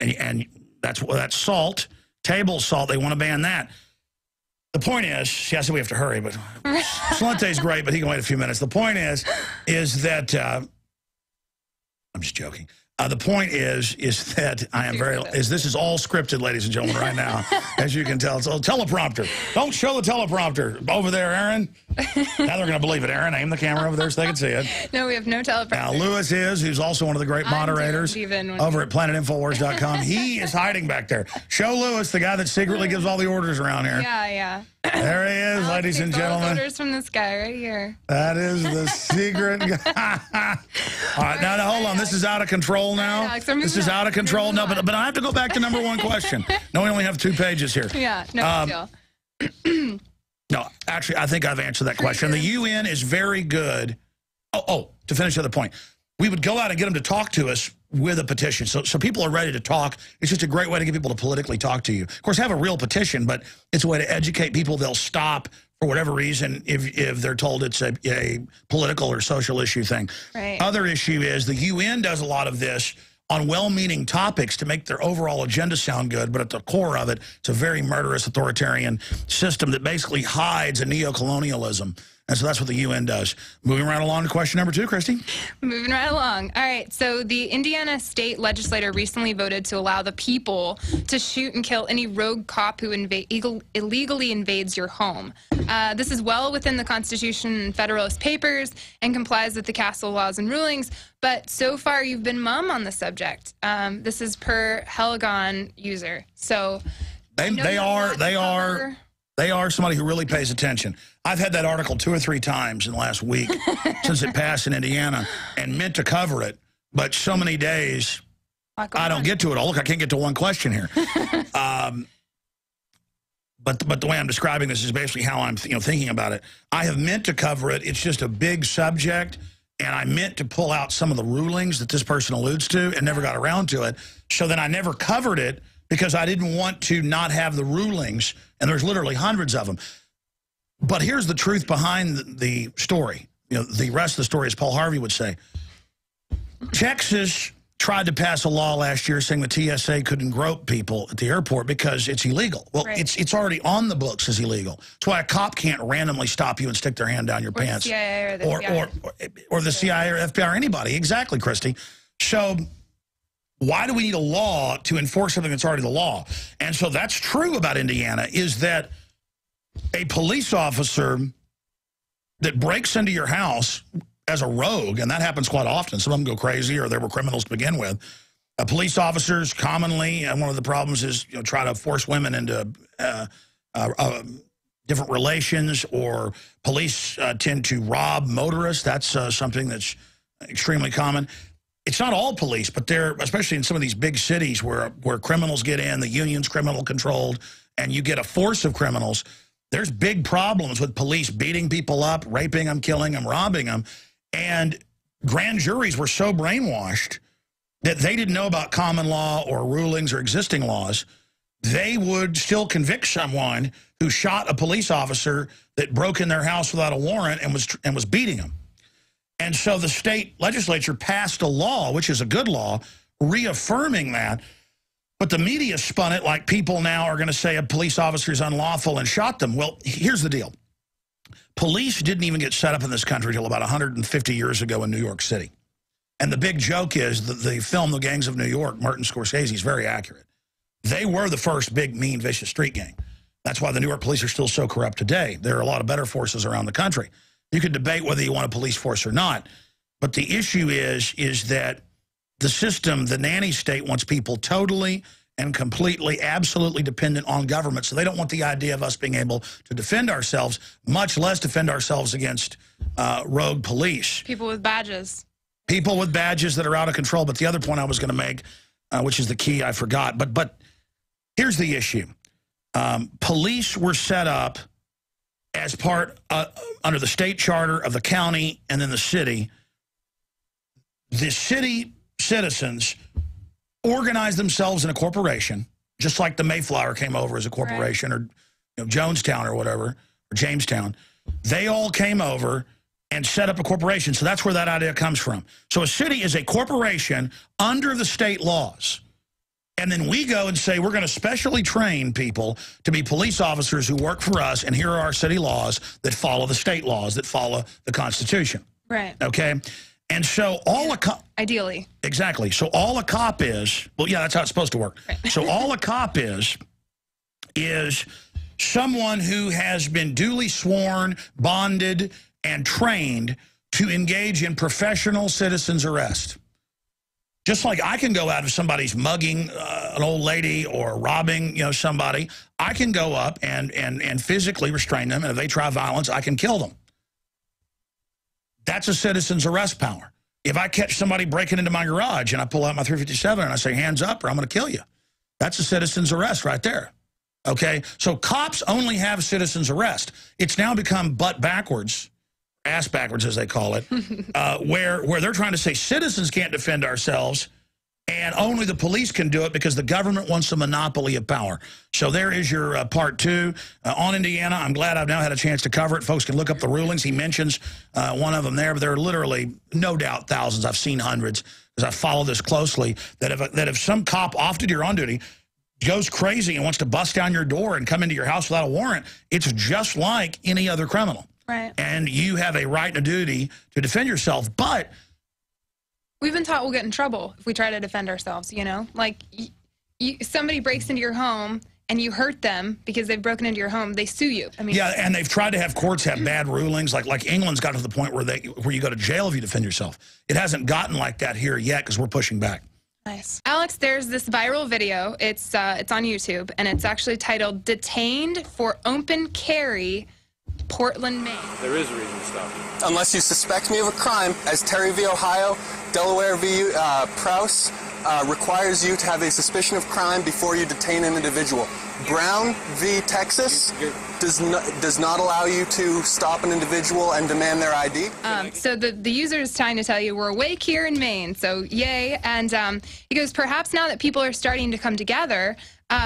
and that's salt, table salt. They want to ban that. The point is, see, I said we have to hurry, but Salente's great, but he can wait a few minutes. The point is that I'm just joking. The point is that this is all scripted, ladies and gentlemen, right now. As you can tell, it's a teleprompter. Don't show the teleprompter over there, Aaron. Now they're going to believe it. Aaron, aim the camera over there so they can see it. No, we have no teleprompter. Now, Lewis who's also one of the great moderators over at planetinfowars.com. He is hiding back there. Show Lewis, the guy that secretly gives all the orders around here. Yeah. There he is, ladies and gentlemen. Orders from this guy right here. That is the secret guy. All right, now hold on. This is out of control now. Alex, this is out of control. No, but I have to go back to number 1 question. No, we only have 2 pages here. Yeah, no big deal. No, actually, I think I've answered that question. The UN is very good. To finish the other point, we would go out and get them to talk to us with a petition. So people are ready to talk. It's just a great way to get people to politically talk to you. Of course, have a real petition, but it's a way to educate people. They'll stop for whatever reason, if they're told it's a political or social issue thing. Right. Other issue is the UN does a lot of this on well-meaning topics to make their overall agenda sound good, but at the core of it, it's a very murderous authoritarian system that basically hides a neocolonialism. And so that's what the UN does. Moving right along to question number 2, Christy. Moving right along. All right. So the Indiana state legislature recently voted to allow the people to shoot and kill any rogue cop who illegally invades your home. This is well within the Constitution and Federalist Papers and complies with the castle laws and rulings. But so far, you've been mum on the subject. This is per Helagon user. So they are somebody who really pays attention. I've had that article 2 or 3 times in the last week since it passed in Indiana and meant to cover it, but so many days I don't get to it all. Look, I can't get to one question here. But the way I'm describing this is basically how I'm thinking about it. I have meant to cover it. It's just a big subject, and I meant to pull out some of the rulings that this person alludes to and never got around to it. So then I never covered it because I didn't want to not have the rulings, and there's literally hundreds of them. But here's the truth behind the story. The rest of the story, as Paul Harvey would say. Texas tried to pass a law last year saying the TSA couldn't grope people at the airport because it's illegal. Well, right. It's already on the books as illegal. That's why a cop can't randomly stop you and stick their hand down your pants. The CIA or the FBI. Or the CIA or FBI or anybody. Exactly, Christy. So why do we need a law to enforce something that's already the law? And so that's true about Indiana, is that a police officer that breaks into your house as a rogue, and that happens quite often. Some of them go crazy or they were criminals to begin with. Police officers commonly, and one of the problems is try to force women into different relations, or police tend to rob motorists. That's something that's extremely common. It's not all police, but they're, especially in some of these big cities where criminals get in, the union's criminal controlled, and you get a force of criminals. There's big problems with police beating people up, raping them, killing them, robbing them. And grand juries were so brainwashed that they didn't know about common law or rulings or existing laws. They would still convict someone who shot a police officer that broke in their house without a warrant and was beating them. And so the state legislature passed a law, which is a good law, reaffirming that. But the media spun it like people now are going to say a police officer is unlawful and shot them. Well, here's the deal. Police didn't even get set up in this country until about 150 years ago in New York City. And the big joke is that the film The Gangs of New York, Martin Scorsese, is very accurate. They were the first big, mean, vicious street gang. That's why the New York police are still so corrupt today. There are a lot of better forces around the country. You could debate whether you want a police force or not. But the issue is that the system, the nanny state, wants people totally and completely, absolutely dependent on government. So they don't want the idea of us being able to defend ourselves, much less defend ourselves against rogue police. People with badges. People with badges that are out of control. But the other point I was going to make, which is the key, I forgot. But here's the issue. Police were set up as part, under the state charter of the county and then the city. The city citizens organized themselves in a corporation, just like the Mayflower came over as a corporation, right, or Jonestown or whatever, or Jamestown. They all came over and set up a corporation. So that's where that idea comes from. So a city is a corporation under the state laws. And then we go and say, we're going to specially train people to be police officers who work for us, and here are our city laws that follow the state laws, that follow the Constitution. Right. Okay? And so all a cop... Ideally. Exactly. So all a cop is... Well, yeah, that's how it's supposed to work. Right. So all a cop is someone who has been duly sworn, bonded, and trained to engage in professional citizen's arrest. Just like I can go out if somebody's mugging an old lady or robbing, somebody, I can go up and physically restrain them, and if they try violence, I can kill them. That's a citizen's arrest power. If I catch somebody breaking into my garage and I pull out my .357 and I say, hands up or I'm going to kill you, that's a citizen's arrest right there. Okay? So cops only have citizen's arrest. It's now become butt backwards, ass backwards as they call it, where they're trying to say citizens can't defend ourselves And only the police can do it because the government wants a monopoly of power. So there is your part 2 on Indiana. I'm glad I've now had a chance to cover it. Folks can look up the rulings. He mentions one of them there, but there are literally, no doubt, thousands. I've seen hundreds because I follow this closely, that if some cop off duty or on duty goes crazy and wants to bust down your door and come into your house without a warrant, it's just like any other criminal. Right. And you have a right and a duty to defend yourself, but we've been taught we'll get in trouble if we try to defend ourselves, you know? Like, somebody breaks into your home and you hurt them because they've broken into your home, they sue you. I mean, yeah, and they've tried to have courts have bad rulings. Like England's got to the point where you go to jail if you defend yourself. It hasn't gotten like that here yet because we're pushing back. Nice. Alex, there's this viral video. It's on YouTube, and it's actually titled "Detained for Open Carry, Portland, Maine." There is a reason to stop you. Unless you suspect me of a crime, as Terry v. Ohio, Delaware v. Prowse requires you to have a suspicion of crime before you detain an individual. Brown v. Texas does not allow you to stop an individual and demand their ID. So the user is trying to tell you we're awake here in Maine, so yay. And he goes, perhaps now that people are starting to come together,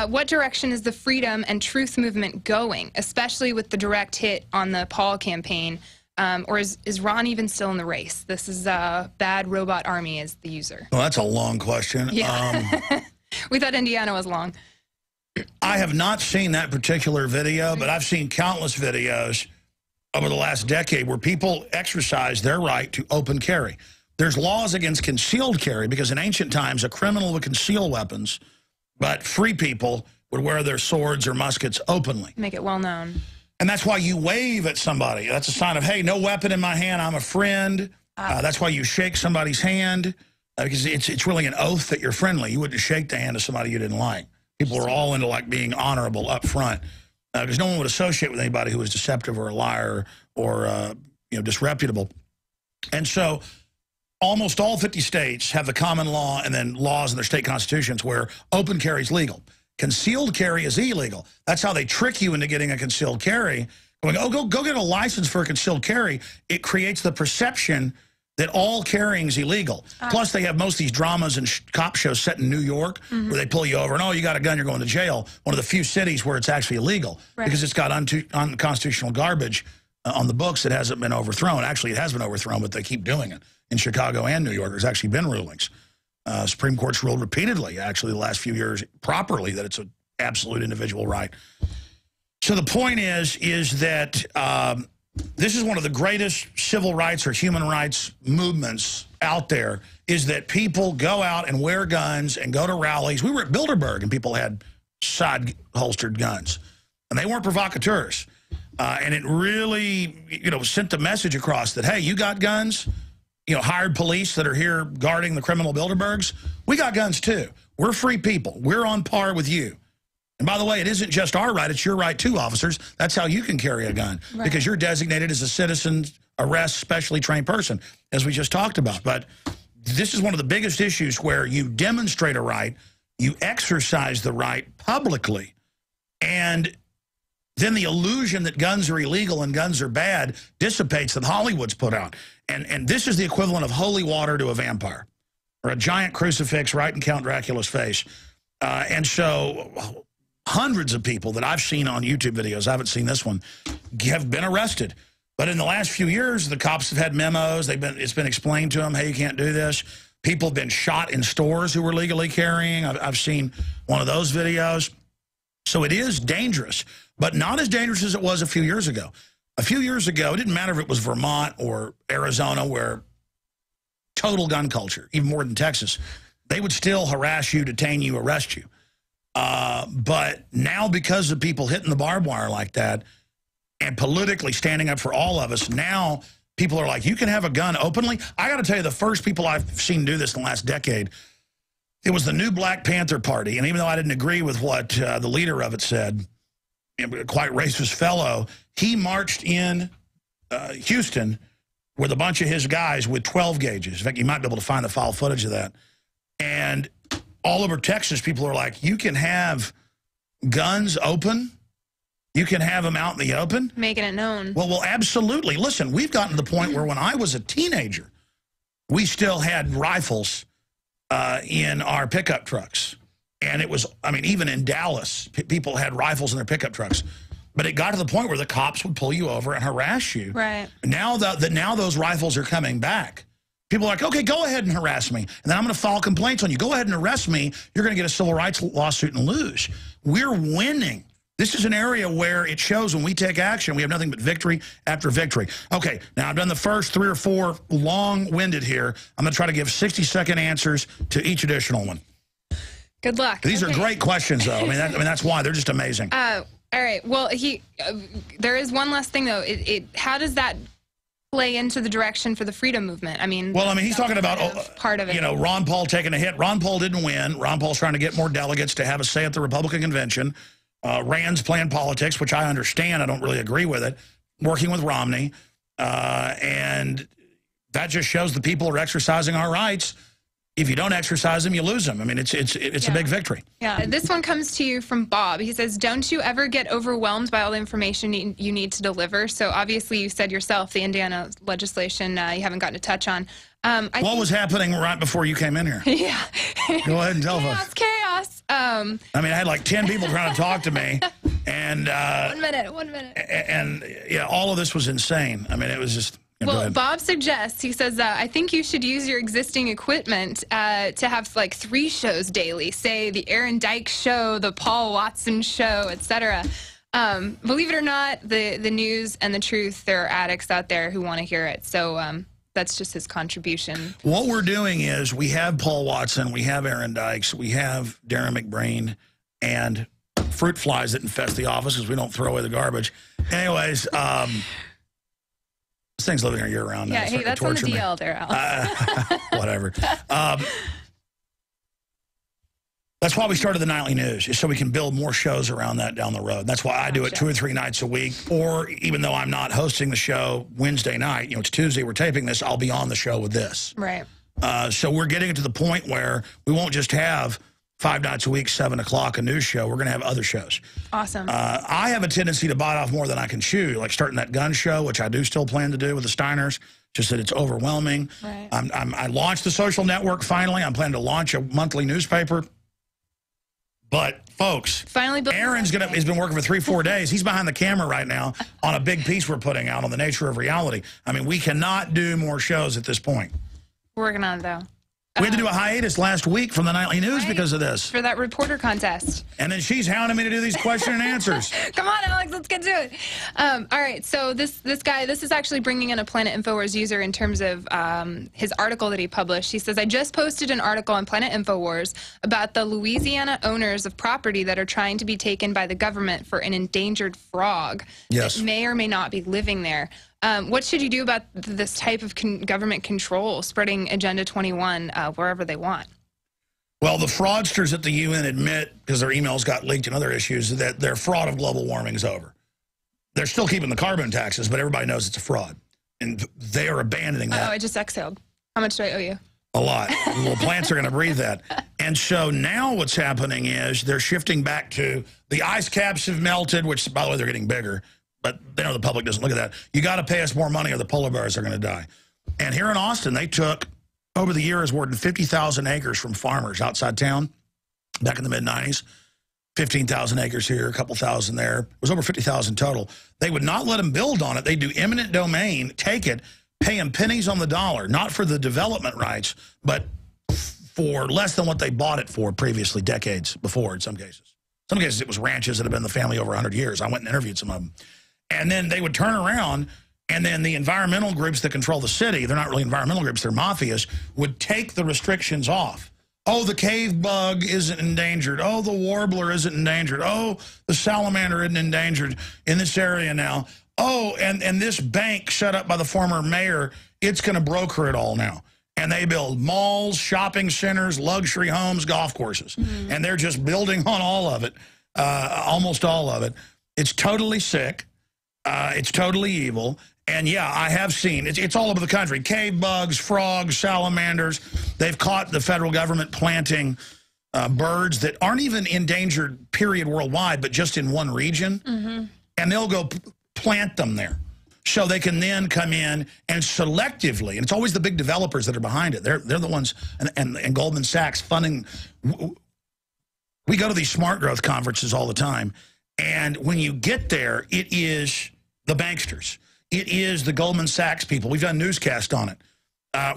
what direction is the freedom and truth movement going, especially with the direct hit on the Paul campaign? Or is Ron even still in the race? This is Bad Robot Army is the user. Well, that's a long question. Yeah. We thought Indiana was long. I have not seen that particular video, but I've seen countless videos over the last decade where people exercise their right to open carry. There's laws against concealed carry because in ancient times, a criminal would conceal weapons, but free people would wear their swords or muskets openly. Make it well known. And that's why you wave at somebody. That's a sign of, hey, no weapon in my hand, I'm a friend. That's why you shake somebody's hand, because it's really an oath that you're friendly. You wouldn't shake the hand of somebody you didn't like. People are all into like being honorable up front, because no one would associate with anybody who was deceptive or a liar or disreputable. And so almost all 50 states have the common law and then laws in their state constitutions where open carry is legal. Concealed carry is illegal. That's how they trick you into getting a concealed carry. Going, oh, go get a license for a concealed carry. It creates the perception that all carrying is illegal. Plus, they have most of these dramas and cop shows set in New York where they pull you over and, oh, you got a gun, you're going to jail. One of the few cities where it's actually illegal because it's got unconstitutional garbage on the books that hasn't been overthrown. Actually, it has been overthrown, but they keep doing it. In Chicago and New York, there's actually been rulings. Supreme Court's ruled repeatedly, actually, the last few years, properly, that it's an absolute individual right. So the point is that this is one of the greatest civil rights or human rights movements out there, is that people go out and wear guns and go to rallies. We were at Bilderberg, and people had side-holstered guns, and they weren't provocateurs. And it really, sent the message across that, hey, you got guns? Hired police that are here guarding the criminal Bilderbergs, we got guns too. We're free people. We're on par with you. And by the way, it isn't just our right, it's your right too, officers. That's how you can carry a gun, because you're designated as a citizen arrest specially trained person, as we just talked about. But this is one of the biggest issues where you demonstrate a right, you exercise the right publicly, and then the illusion that guns are illegal and guns are bad dissipates that Hollywood's put out. And this is the equivalent of holy water to a vampire, or a giant crucifix right in Count Dracula's face. And so hundreds of people that I've seen on YouTube videos, I haven't seen this one, have been arrested. But in the last few years, the cops have had memos. It's been explained to them, hey, you can't do this. People have been shot in stores who were legally carrying. I've seen one of those videos. So it is dangerous, but not as dangerous as it was a few years ago. A few years ago, it didn't matter if it was Vermont or Arizona, where total gun culture, even more than Texas, they would still harass you, detain you, arrest you. But now, because of people hitting the barbed wire like that and politically standing up for all of us, now people are like, you can have a gun openly. I got to tell you, the first people I've seen do this in the last decade, it was the new Black Panther Party. And even though I didn't agree with what the leader of it said, quite racist fellow, he marched in Houston with a bunch of his guys with 12 gauges. In fact, you might be able to find the file footage of that. And all over Texas, people are like, you can have guns open? You can have them out in the open? Making it known. Well, absolutely. Listen, we've gotten to the point where when I was a teenager, we still had rifles in our pickup trucks. And it was, I mean, even in Dallas, people had rifles in their pickup trucks. But it got to the point where the cops would pull you over and harass you. Right. Now now those rifles are coming back. People are like, okay, go ahead and harass me. And then I'm going to file complaints on you. Go ahead and arrest me. You're going to get a civil rights lawsuit and lose. We're winning. This is an area where it shows when we take action, we have nothing but victory after victory. Okay, now I've done the first 3 or 4 long-winded here. I'm going to try to give 60-second answers to each additional one. Good luck. These are great questions, though. I mean, that's why. They're just amazing. All right. Well, there is one last thing, though. How does that play into the direction for the freedom movement? I mean, well, I mean, he's talking about part of it. You know, Ron Paul taking a hit. Ron Paul didn't win. Ron Paul's trying to get more delegates to have a say at the Republican convention. Rand's playing politics, which I understand. I don't really agree with it. Working with Romney. And that just shows the people are exercising our rights. If you don't exercise them, you lose them. I mean, it's a big victory. Yeah. This one comes to you from Bob. He says, don't you ever get overwhelmed by all the information you need to deliver? So obviously you said yourself the Indiana legislation you haven't gotten to touch on. What was happening right before you came in here? Yeah. Go ahead and tell us. Chaos. I mean, I had like 10 people trying to talk to me. And 1 minute. And yeah, all of this was insane. I mean, it was just... Well, Bob suggests, he says, I think you should use your existing equipment to have like 3 shows daily, say the Aaron Dykes show, the Paul Watson show, etc. Believe it or not, the news and the truth, there are addicts out there who want to hear it. So that's just his contribution. What we're doing is we have Paul Watson, we have Aaron Dykes, we have Darren McBrain, and fruit flies that infest the office because we don't throw away the garbage. Anyways, this thing's living here year-round now. Yeah, hey, that's on the DL there, Alex. Whatever. That's why we started the Nightly News, is so we can build more shows around that down the road. That's why I do it 2 or 3 nights a week. Or even though I'm not hosting the show Wednesday night, you know, it's Tuesday, we're taping this, I'll be on the show with this. Right. So we're getting it to the point where we won't just have 5 nights a week, 7 o'clock, a news show. We're going to have other shows. Awesome. I have a tendency to bite off more than I can chew, like starting that gun show, which I do still plan to do with the Steiners, just that it's overwhelming. Right. I launched the social network finally. I'm planning to launch a monthly newspaper. But, folks, Aaron's he's been working for 3 or 4 days. He's behind the camera right now on a big piece we're putting out on the nature of reality. I mean, we cannot do more shows at this point. We're working on it, though. We had to do a hiatus last week from the Nightly News because of this. For that reporter contest. And then she's hounding me to do these question and answers. Come on, Alex, let's get to it. All right, so this guy, this is actually bringing in a Planet Infowars user in terms of his article that he published. He says, I just posted an article on Planet Infowars about the Louisiana owners of property that are trying to be taken by the government for an endangered frog that may or may not be living there. What should you do about this type of government control, spreading Agenda 21 wherever they want? Well, the fraudsters at the UN admit, because their emails got leaked and other issues, that their fraud of global warming is over. They're still keeping the carbon taxes, but everybody knows it's a fraud. And they are abandoning that. Oh, I just exhaled. How much do I owe you? A lot. Little plants are going to breathe that. And so now what's happening is they're shifting back to the ice caps have melted, which, by the way, they're getting bigger. But they know the public doesn't look at that. You got to pay us more money or the polar bears are going to die. And here in Austin, they took, over the years, more than 50,000 acres from farmers outside town back in the mid-'90s. 15,000 acres here, a couple thousand there. It was over 50,000 total. They would not let them build on it. They do eminent domain, take it, pay them pennies on the dollar, not for the development rights, but for less than what they bought it for previously, decades before in some cases. Some cases it was ranches that have been in the family over 100 years. I went and interviewed some of them. And then they would turn around, and then the environmental groups that control the city, they're not really environmental groups, they're mafias, would take the restrictions off. Oh, the cave bug isn't endangered. Oh, the warbler isn't endangered. Oh, the salamander isn't endangered in this area now. Oh, and this bank shut up by the former mayor, it's going to broker it all now. And they build malls, shopping centers, luxury homes, golf courses. Mm-hmm. And they're just building on all of it, almost all of it. It's totally sick. It's totally evil. And, yeah, I have seen, it's all over the country. Cave bugs, frogs, salamanders. They've caught the federal government planting birds that aren't even endangered, period, worldwide, but just in one region. Mm-hmm. And they'll go plant them there. so they can then come in and selectively, and it's always the big developers that are behind it. They're the ones, and Goldman Sachs funding. We go to these smart growth conferences all the time, and when you get there, it is the banksters. It is the Goldman Sachs people. We've done newscast on it,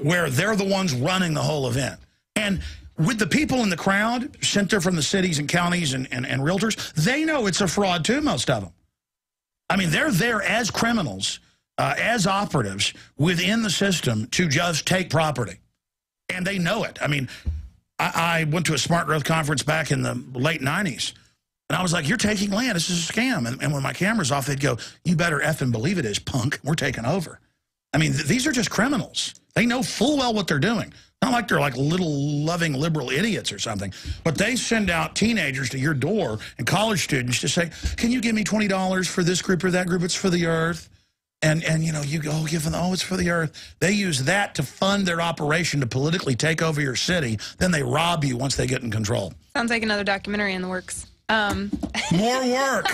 where they're the ones running the whole event. And with the people in the crowd, sent there from the cities and counties and realtors, they know it's a fraud too, most of them. I mean, they're there as criminals, as operatives within the system to just take property. And they know it. I mean, I went to a smart growth conference back in the late 90s, and I was like, you're taking land. This is a scam. And when my camera's off, they'd go, you better effing believe it is, punk. We're taking over. I mean, these are just criminals. They know full well what they're doing. Not like they're like little loving liberal idiots or something, but they send out teenagers to your door and college students to say, can you give me $20 for this group or that group? It's for the earth. And you know, you go give them, oh, it's for the earth. They use that to fund their operation to politically take over your city. Then they rob you once they get in control. Sounds like another documentary in the works. More work.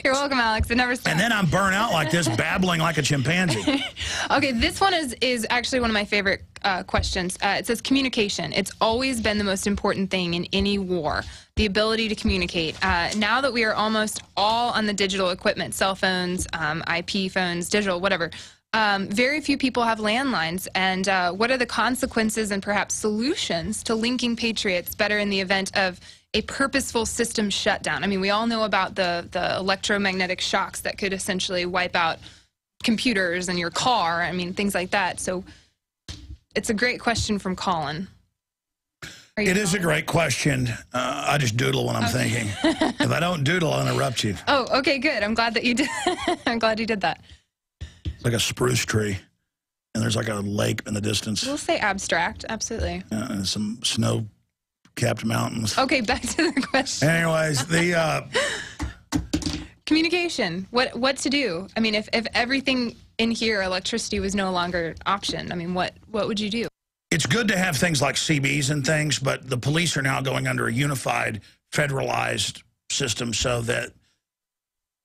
You're welcome, Alex. It never stops. And then I'm burnt out like this, babbling like a chimpanzee. Okay, this one is actually one of my favorite questions. It says communication. It's always been the most important thing in any war, the ability to communicate. Now that we are almost all on the digital equipment, cell phones, IP phones, digital, whatever, very few people have landlines. And what are the consequences and perhaps solutions to linking patriots better in the event of a purposeful system shutdown? I mean, we all know about the electromagnetic shocks that could essentially wipe out computers and your car. I mean, things like that. So it's a great question from Colin. It is a great question. I just doodle when I'm thinking. If I don't doodle, I'll interrupt you. Oh, okay, good. I'm glad that you did. I'm glad you did that. It's like a spruce tree, and there's like a lake in the distance. We'll say abstract, absolutely. And some snow-capped mountains. Okay, back to the question. Anyways, the communication. What to do? I mean, if everything in here, electricity was no longer an option, I mean, what would you do? It's good to have things like CBs and things, but the police are now going under a unified, federalized system so that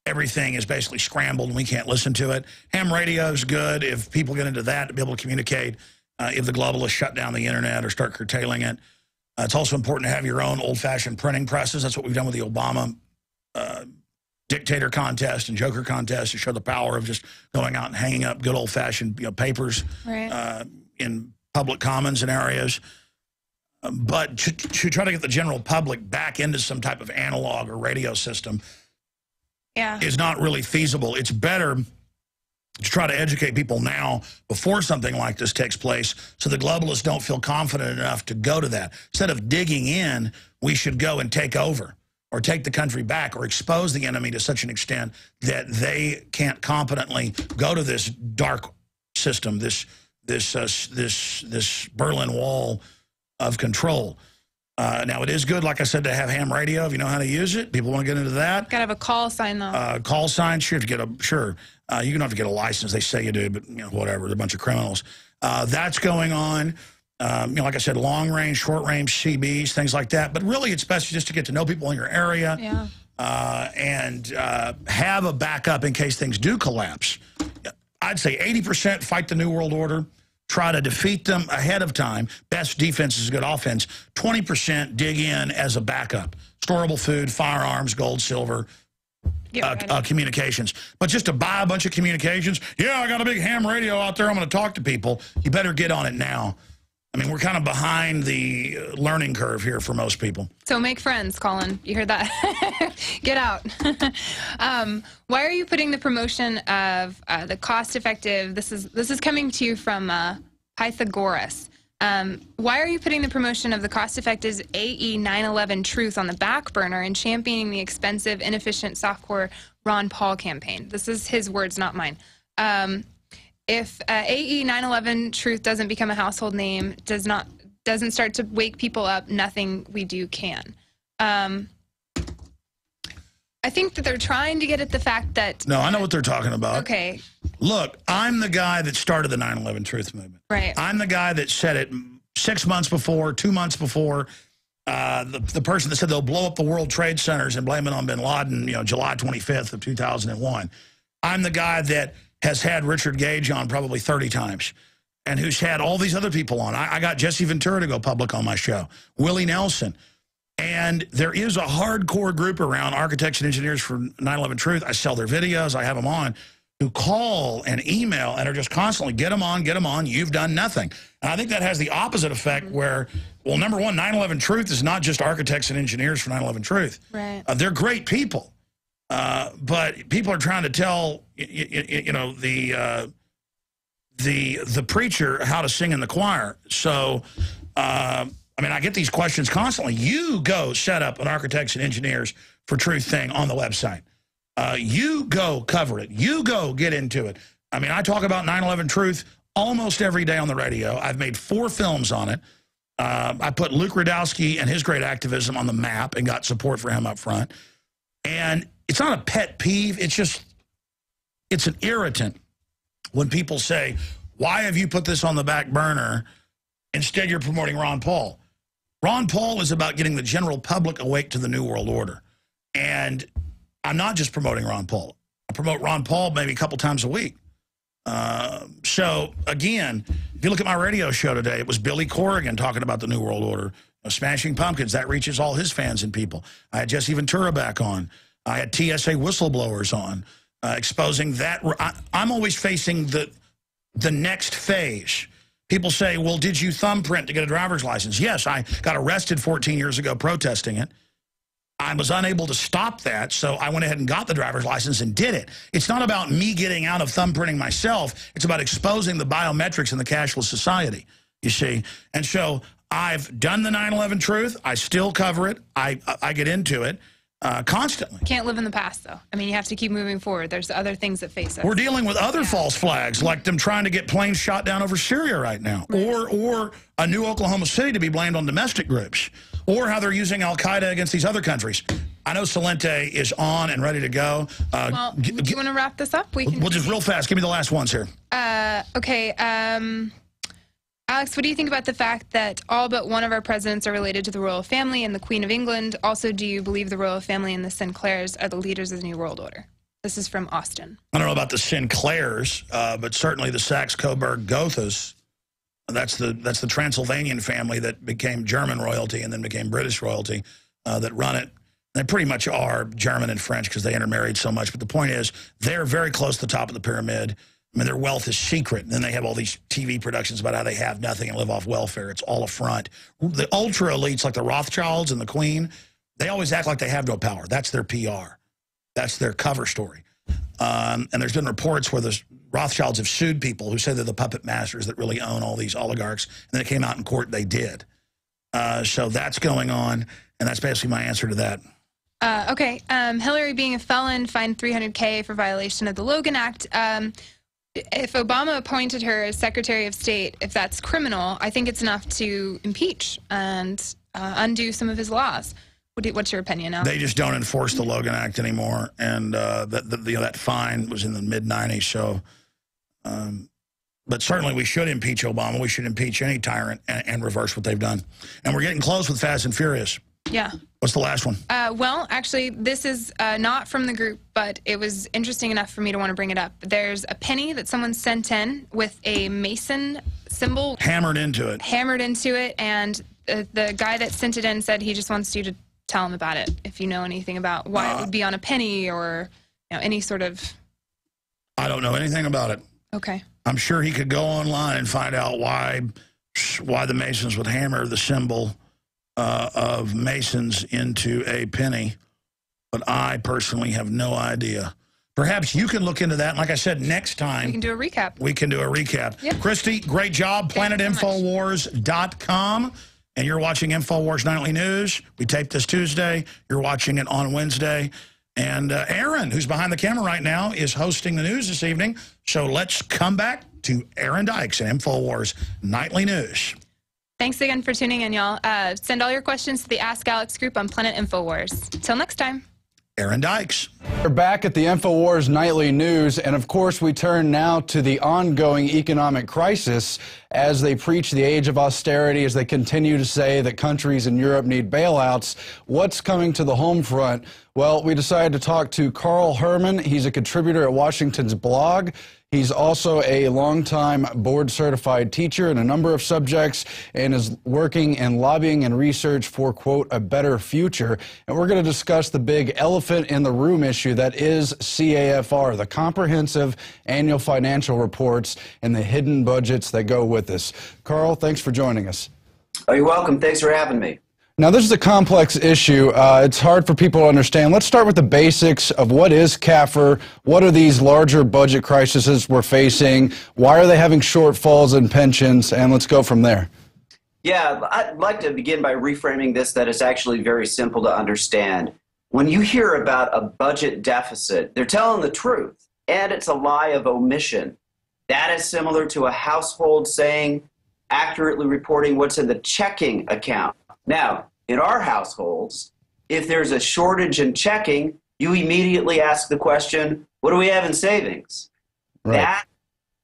everything is basically scrambled and we can't listen to it. Ham radio is good if people get into that to be able to communicate. If the globalists shut down the internet or start curtailing it. It's also important to have your own old-fashioned printing presses. That's what we've done with the Obama dictator contest and Joker contest to show the power of just going out and hanging up good old-fashioned papers in public commons and areas. But to try to get the general public back into some type of analog or radio system is not really feasible. It's better to try to educate people now before something like this takes place so the globalists don't feel confident enough to go to that. Instead of digging in, we should go and take over or take the country back or expose the enemy to such an extent that they can't competently go to this dark system, this Berlin Wall of control. Now, it is good, like I said, to have ham radio if you know how to use it. People want to get into that. Got to have a call sign, though. Call sign, sure, to get a, sure. You don't have to get a license. They say you do, but whatever. They're a bunch of criminals. That's going on. Like I said, long-range, short-range CBs, things like that. But really, it's best just to get to know people in your area and have a backup in case things do collapse. I'd say 80% fight the New World Order. Try to defeat them ahead of time. Best defense is good offense. 20% dig in as a backup. Storable food, firearms, gold, silver, communications. But just to buy a bunch of communications, I got a big ham radio out there, I'm going to talk to people. You better get on it now. I mean, we're kind of behind the learning curve here for most people. So make friends, Colin. You heard that. Get out. Why are you putting the promotion of the cost-effective, this is coming to you from Pythagoras. Why are you putting the promotion of the cost-effective AE 9/11 Truth on the back burner and championing the expensive, inefficient softcore Ron Paul campaign? This is his words, not mine. If AE 9/11 Truth doesn't become a household name, doesn't start to wake people up, nothing we do can. I think that they're trying to get at the fact that... No, I know what they're talking about. Okay. Look, I'm the guy that started the 9/11 Truth movement. Right. I'm the guy that said it 6 months before, 2 months before. The person that said they'll blow up the World Trade Centers and blame it on bin Laden, July 25th of 2001. I'm the guy that has had Richard Gage on probably 30 times, and who's had all these other people on. I got Jesse Ventura to go public on my show, Willie Nelson. And there is a hardcore group around architects and engineers for 9/11 Truth. I sell their videos. I have them on, who call and email and are just constantly, get them on, you've done nothing. And I think that has the opposite effect where, well, number one, 9/11 Truth is not just architects and engineers for 9/11 Truth. Right. They're great people. But people are trying to tell, you know, the preacher how to sing in the choir. So, I mean, I get these questions constantly. You go set up an architects and engineers for truth thing on the website. You go cover it. You go get into it. I mean, I talk about 9/11 Truth almost every day on the radio. I've made 4 films on it. I put Luke Rudowski and his great activism on the map and got support for him up front. And it's not a pet peeve. It's just, it's an irritant when people say, why have you put this on the back burner? Instead, you're promoting Ron Paul. Ron Paul is about getting the general public awake to the New World Order. And I'm not just promoting Ron Paul. I promote Ron Paul maybe a couple times a week. So, again, if you look at my radio show today, it was Billy Corrigan talking about the New World Order. Smashing Pumpkins, that reaches all his fans and people. I had Jesse Ventura back on. I had TSA whistleblowers on, exposing that. I'm always facing the next phase. People say, well, did you thumbprint to get a driver's license? Yes, I got arrested 14 years ago protesting it. I was unable to stop that, so I went ahead and got the driver's license and did it. It's not about me getting out of thumbprinting myself. It's about exposing the biometrics in the cashless society, you see. And so I've done the 9/11 Truth. I still cover it. I get into it constantly. Can't live in the past, though. I mean, you have to keep moving forward. There's other things that face us. We're dealing with other false flags, like them trying to get planes shot down over Syria right now, or a new Oklahoma City to be blamed on domestic groups, or how they're using Al-Qaeda against these other countries. I know Salente is on and ready to go. Well, do you want to wrap this up? We'll just real fast. Give me the last ones here. Okay. Alex, what do you think about the fact that all but one of our presidents are related to the royal family and the Queen of England? Also, do you believe the royal family and the Sinclairs are the leaders of the New World Order? This is from Austin. I don't know about the Sinclairs, but certainly the Saxe-Coburg-Gothas. That's the Transylvanian family that became German royalty and then became British royalty that run it. They pretty much are German and French because they intermarried so much. But the point is, they're very close to the top of the pyramid. I mean, their wealth is secret. And then they have all these TV productions about how they have nothing and live off welfare. It's all a front. The ultra elites like the Rothschilds and the Queen, they always act like they have no power. That's their PR. That's their cover story. And there's been reports where the Rothschilds have sued people who say they're the puppet masters that really own all these oligarchs. And then it came out in court they did. So that's going on. And that's basically my answer to that. Okay. Hillary being a felon, fined $300K for violation of the Logan Act. If Obama appointed her as Secretary of State, if that's criminal, I think it's enough to impeach and undo some of his laws. What's your opinion now? They just don't enforce the Logan Act anymore, and that fine was in the mid-'90s. So, but certainly we should impeach Obama. We should impeach any tyrant and reverse what they've done. And we're getting close with Fast and Furious. Yeah. What's the last one? Well, actually, this is not from the group, but it was interesting enough for me to want to bring it up. There's a penny that someone sent in with a Mason symbol. Hammered into it. Hammered into it, and the guy that sent it in said he just wants you to tell him about it, if you know anything about why it would be on a penny or any sort of... I don't know anything about it. Okay. I'm sure he could go online and find out why the Masons would hammer the symbol of Masons into a penny, but I personally have no idea. Perhaps you can look into that. And like I said, next time... We can do a recap. We can do a recap. Yep. Christy, great job. PlanetInfowars.com. And you're watching Infowars Nightly News. We taped this Tuesday. You're watching it on Wednesday. And Aaron, who's behind the camera right now, is hosting the news this evening. So let's come back to Aaron Dykes and Infowars Nightly News. Thanks again for tuning in, y'all. Send all your questions to the Ask Alex group on Planet Infowars. Till next time. Aaron Dykes. We're back at the Infowars Nightly News, and of course we turn now to the ongoing economic crisis as they preach the age of austerity, as they continue to say that countries in Europe need bailouts. What's coming to the home front? Well, we decided to talk to Carl Herman. He's a contributor at Washington's blog. He's also a longtime board-certified teacher in a number of subjects and is working in lobbying and research for, quote, a better future. And we're going to discuss the big elephant in the room issue that is CAFR, the comprehensive annual financial reports and the hidden budgets that go with this. Carl, thanks for joining us. Oh, you're welcome. Thanks for having me. Now, this is a complex issue. It's hard for people to understand. Let's start with the basics of what is CAFR, what are these larger budget crises we're facing, why are they having shortfalls in pensions, and let's go from there. Yeah, I'd like to begin by reframing this that it's actually very simple to understand. When you hear about a budget deficit, they're telling the truth, and it's a lie of omission. That is similar to a household saying, accurately reporting what's in the checking account. Now, in our households, if there's a shortage in checking, you immediately ask the question, what do we have in savings? Right. That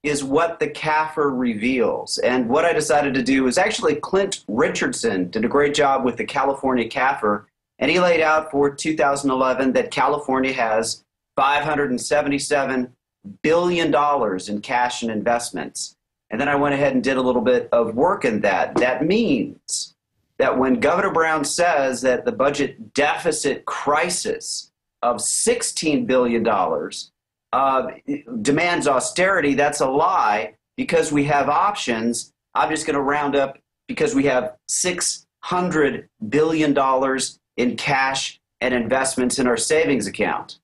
is what the CAFR reveals. And what I decided to do is actually Clint Richardson did a great job with the California CAFR, and he laid out for 2011 that California has $577 billion in cash and investments. And then I went ahead and did a little bit of work in that. That means that when Governor Brown says that the budget deficit crisis of $16 billion demands austerity, that's a lie because we have options. I'm just going to round up because we have $600 billion in cash and investments in our savings account.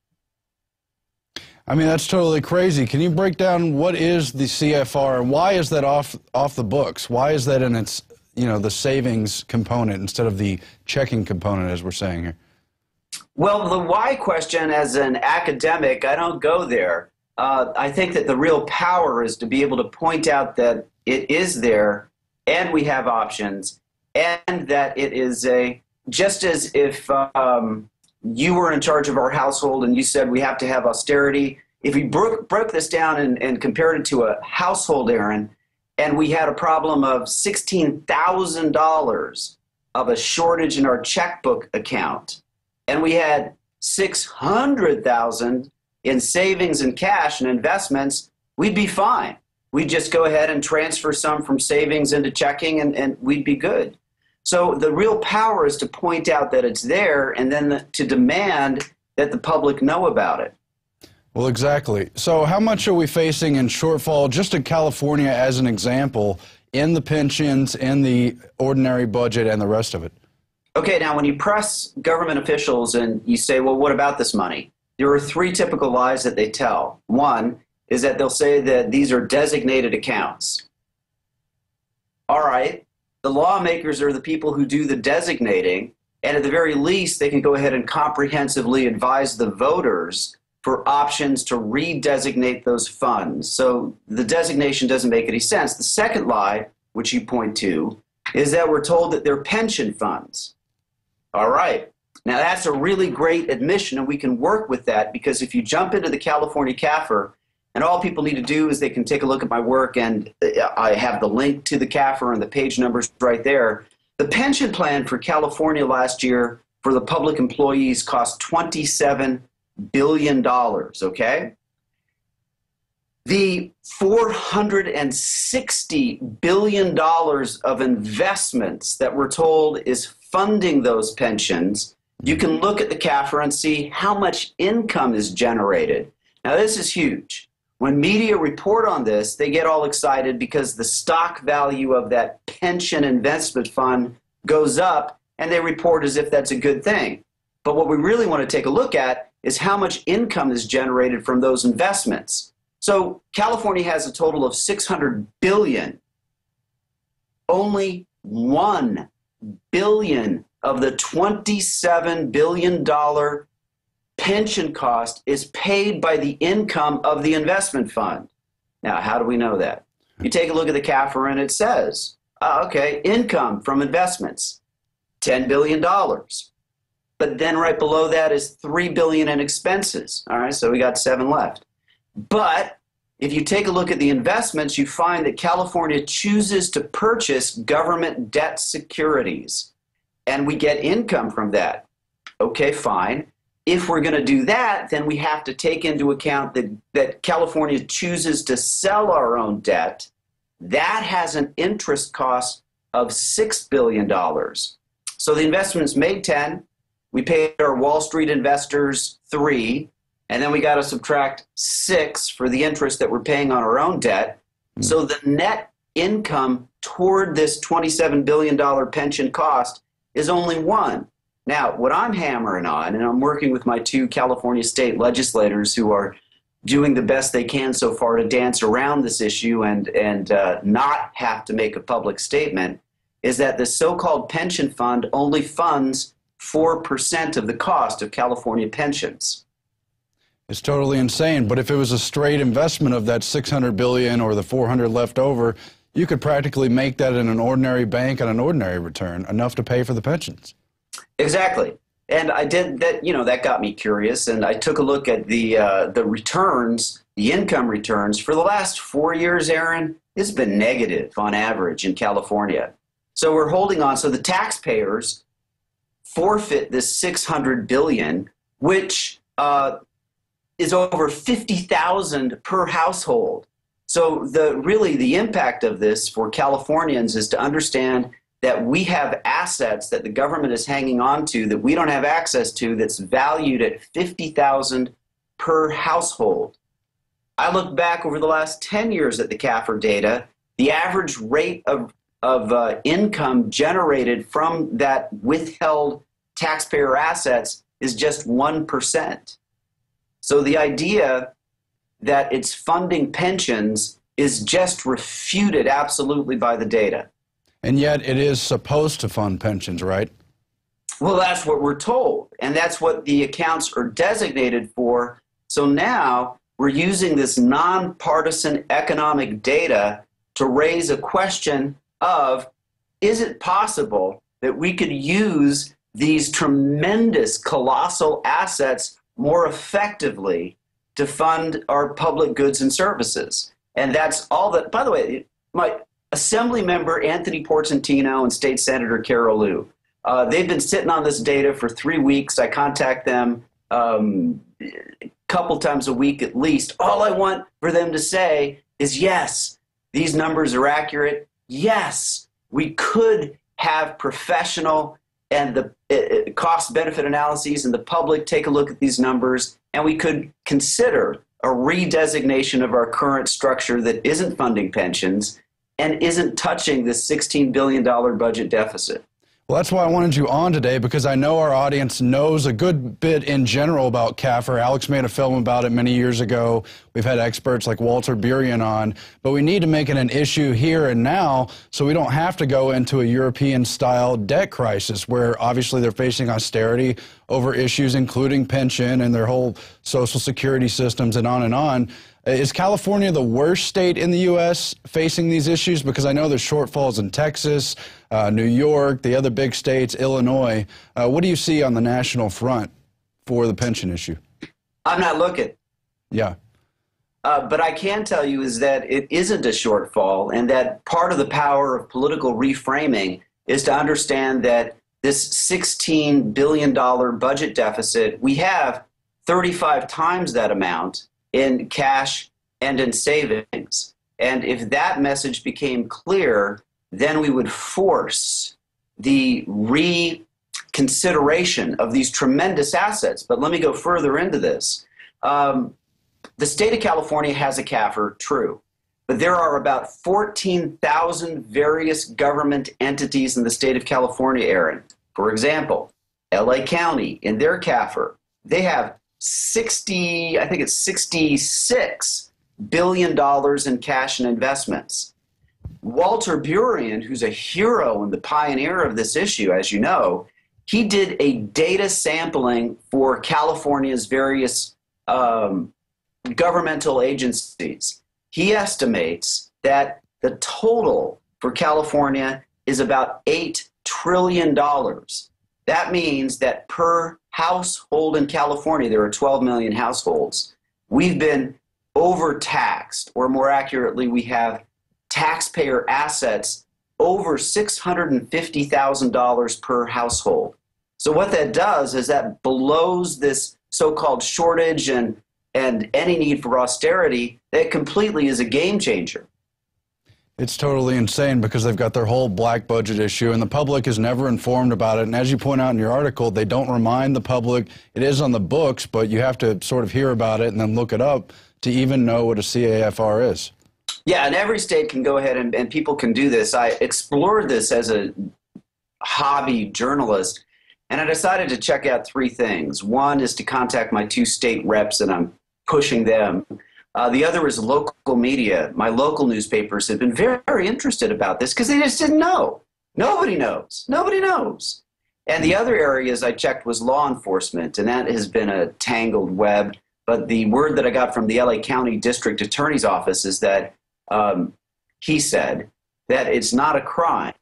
I mean, that's totally crazy. Can you break down what is the CFR and why is that off the books? Why is that in its, the savings component instead of the checking component, as we're saying here? Well, the why question, as an academic, I don't go there. I think that the real power is to be able to point out that it is there and we have options and that it is just as if you were in charge of our household and you said we have to have austerity. If we broke this down and compared it to a household errand, and we had a problem of $16,000 of a shortage in our checkbook account, and we had $600,000 in savings and cash and investments, we'd be fine. We'd just go ahead and transfer some from savings into checking, and we'd be good. So the real power is to point out that it's there and then to demand that the public know about it. Well, exactly. So how much are we facing in shortfall, just in California as an example, in the pensions, in the ordinary budget, and the rest of it? Okay, now when you press government officials and you say, well, what about this money? There are three typical lies that they tell. One is that they'll say that these are designated accounts. All right, the lawmakers are the people who do the designating, and at the very least, they can go ahead and comprehensively advise the voters for options to redesignate those funds. So the designation doesn't make any sense. The second lie, which you point to, is that we're told that they're pension funds. All right. Now that's a really great admission, and we can work with that because if you jump into the California CAFR, and all people need to do is they can take a look at my work, and I have the link to the CAFR and the page numbers right there. The pension plan for California last year for the public employees cost $27 billion, okay? The $460 billion of investments that we're told is funding those pensions, you can look at the CAFR and see how much income is generated. Now, this is huge. When media report on this, they get all excited because the stock value of that pension investment fund goes up, and they report as if that's a good thing. But what we really want to take a look at is how much income is generated from those investments. So California has a total of $600 billion. Only $1 billion of the $27 billion pension cost is paid by the income of the investment fund. Now, how do we know that? You take a look at the CAFR and it says, okay, income from investments, $10 billion. But then right below that is $3 billion in expenses. All right, so we got 7 left. But if you take a look at the investments, you find that California chooses to purchase government debt securities, and we get income from that. Okay, fine. if we're going to do that, then we have to take into account that California chooses to sell our own debt. That has an interest cost of $6 billion. So the investment's made 10. We paid our Wall Street investors 3, and then we got to subtract 6 for the interest that we're paying on our own debt. So the net income toward this $27 billion pension cost is only 1. Now, what I'm hammering on, and I'm working with my 2 California state legislators who are doing the best they can so far to dance around this issue and not have to make a public statement, is that the so-called pension fund only funds 4% of the cost of California pensions. It's totally insane. But if it was a straight investment of that $600 billion or the $400 left over, you could practically make that in an ordinary bank on an ordinary return, enough to pay for the pensions. Exactly. And I did that, that got me curious. And I took a look at the returns, the income returns. For the last 4 years, Aaron, it's been negative on average in California. So we're holding on. So the taxpayers forfeit this $600 billion, which is over $50,000 per household. So really the impact of this for Californians is to understand that we have assets that the government is hanging on to that we don't have access to, that's valued at $50,000 per household. I look back over the last 10 years at the CAFR data. The average rate of income generated from that withheld taxpayer assets is just 1%. So the idea that it's funding pensions is just refuted absolutely by the data. And yet it is supposed to fund pensions, right? Well, that's what we're told, and that's what the accounts are designated for. So now we're using this nonpartisan economic data to raise a question of, is it possible that we could use these tremendous, colossal assets more effectively to fund our public goods and services? And that's all that, by the way, my Assembly member Anthony Portantino and State Senator Carol Liu, they've been sitting on this data for 3 weeks. I contact them a couple times a week at least. All I want for them to say is, yes, these numbers are accurate. Yes, we could have professional and the cost-benefit analyses and the public take a look at these numbers, and we could consider a redesignation of our current structure that isn't funding pensions and isn't touching this $16 billion budget deficit. Well, that's why I wanted you on today, because I know our audience knows a good bit in general about CAFR. Alex made a film about it many years ago. We've had experts like Walter Burian on, but we need to make it an issue here and now so we don't have to go into a European-style debt crisis where obviously they're facing austerity over issues including pension and their whole social security systems and on and on. Is California the worst state in the U.S. facing these issues? Because I know there's shortfalls in Texas, New York, the other big states, Illinois. What do you see on the national front for the pension issue? I'm not looking. Yeah. But I can tell you is that it isn't a shortfall, and that part of the power of political reframing is to understand that this $16 billion budget deficit, we have 35 times that amount in cash and in savings. And if that message became clear, then we would force the reconsideration of these tremendous assets. But let me go further into this. The state of California has a CAFR, true, but there are about 14,000 various government entities in the state of California, Aaron. For example, LA County, in their CAFR, they have $66 billion in cash and investments. Walter Burian, who's a hero and the pioneer of this issue, as you know, he did a data sampling for California's various governmental agencies. He estimates that the total for California is about $8 trillion. That means that per household in California, there are 12 million households, we've been overtaxed, or more accurately, we have taxpayer assets over $650,000 per household. So what that does is that blows this so-called shortage and any need for austerity. That completely is a game changer. It's totally insane because they've got their whole black budget issue and the public is never informed about it. And as you point out in your article, they don't remind the public. It is on the books, but you have to sort of hear about it and then look it up to even know what a CAFR is. Yeah, and every state can go ahead and people can do this. I explored this as a hobby journalist, and I decided to check out three things. One is to contact my 2 state reps, and I'm pushing them. The other is local media. My local newspapers have been very, very interested about this because they just didn't know. Nobody knows. Nobody knows. And the other areas I checked was law enforcement, and that has been a tangled web. But the word that I got from the LA County District Attorney's Office is that he said that it's not a crime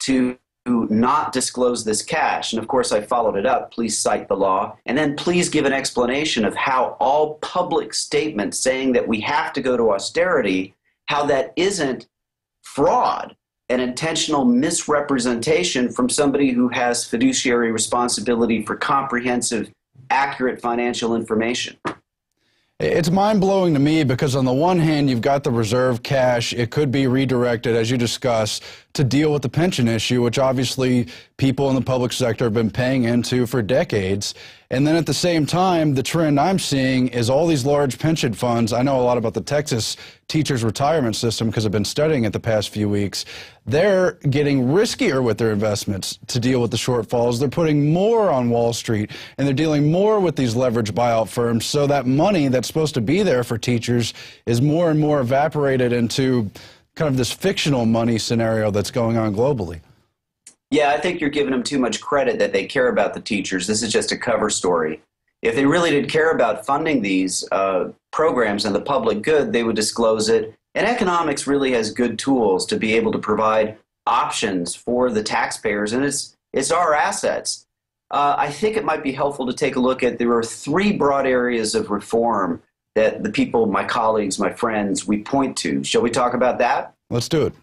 to not disclose this cash. And of course I followed it up, please cite the law, and then please give an explanation of how all public statements saying that we have to go to austerity, how that isn't fraud and intentional misrepresentation from somebody who has fiduciary responsibility for comprehensive, accurate financial information. It's mind-blowing to me because on the one hand, you've got the reserve cash. It could be redirected, as you discussed, to deal with the pension issue, which obviously people in the public sector have been paying into for decades. And then at the same time, the trend I'm seeing is all these large pension funds. I know a lot about the Texas teachers' retirement system because I've been studying it the past few weeks. They're getting riskier with their investments to deal with the shortfalls. They're putting more on Wall Street, and they're dealing more with these leveraged buyout firms. So that money that's supposed to be there for teachers is more and more evaporated into kind of this fictional money scenario that's going on globally. Yeah, I think you're giving them too much credit that they care about the teachers. This is just a cover story. If they really did care about funding these programs and the public good, they would disclose it. And economics really has good tools to be able to provide options for the taxpayers, and it's our assets. I think it might be helpful to take a look at, there are 3 broad areas of reform that the people, my colleagues, my friends, we point to. Shall we talk about that? Let's do it.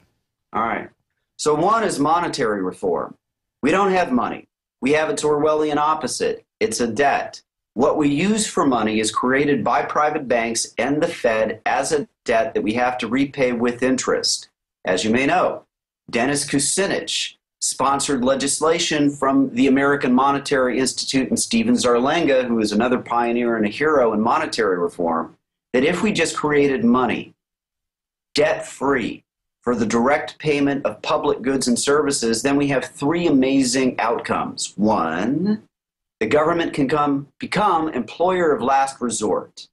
All right. So one is monetary reform. We don't have money. We have its Orwellian opposite. It's a debt. What we use for money is created by private banks and the Fed as a debt that we have to repay with interest. As you may know, Dennis Kucinich sponsored legislation from the American Monetary Institute and Steven Zarlenga, who is another pioneer and a hero in monetary reform, that if we just created money, debt-free, for the direct payment of public goods and services, then we have 3 amazing outcomes. 1, the government can become employer of last resort,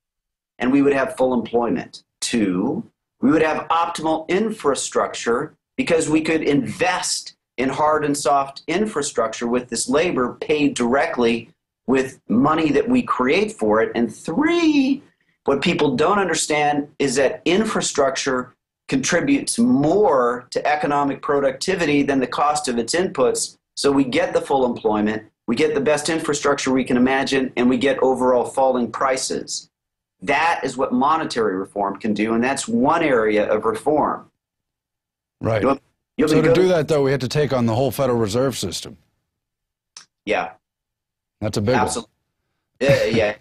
and we would have full employment. 2, we would have optimal infrastructure because we could invest in hard and soft infrastructure with this labor paid directly with money that we create for it. And 3, what people don't understand is that infrastructure contributes more to economic productivity than the cost of its inputs. So we get the full employment, we get the best infrastructure we can imagine, and we get overall falling prices. That is what monetary reform can do, and that's one area of reform. Right. So to do that, though, we have to take on the whole Federal Reserve System. Yeah. That's a big one. Yeah.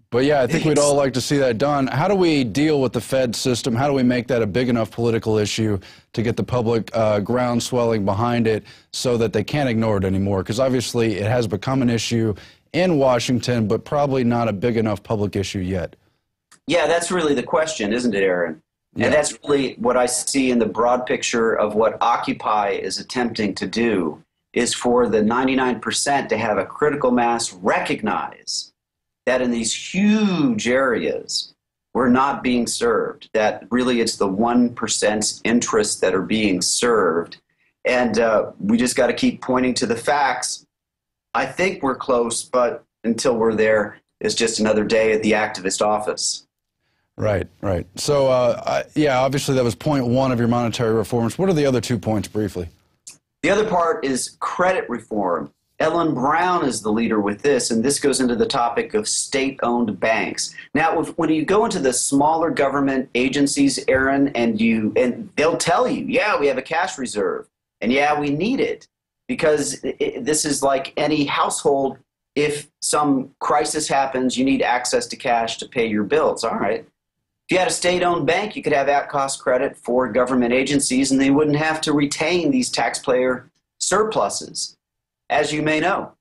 But yeah, I think we'd all like to see that done. How do we deal with the Fed system? How do we make that a big enough political issue to get the public ground swelling behind it so that they can't ignore it anymore? Because obviously it has become an issue in Washington, but probably not a big enough public issue yet. Yeah, that's really the question, isn't it, Aaron? Yeah. And that's really what I see in the broad picture of what Occupy is attempting to do, is for the 99% to have a critical mass recognize that in these huge areas, we're not being served, that really it's the 1%'s interests that are being served. And we just got to keep pointing to the facts. I think we're close, but until we're there, it's just another day at the activist office. Right, right. So, yeah, obviously that was point 1 of your monetary reforms. What are the other 2 points, briefly? The other part is credit reform. Ellen Brown is the leader with this, and this goes into the topic of state-owned banks. Now, when you go into the smaller government agencies, Aaron, and they'll tell you, yeah, we have a cash reserve, and yeah, we need it. because this is like any household. If some crisis happens, you need access to cash to pay your bills. All right. If you had a state-owned bank, you could have at-cost credit for government agencies, and they wouldn't have to retain these taxpayer surpluses. As you may know,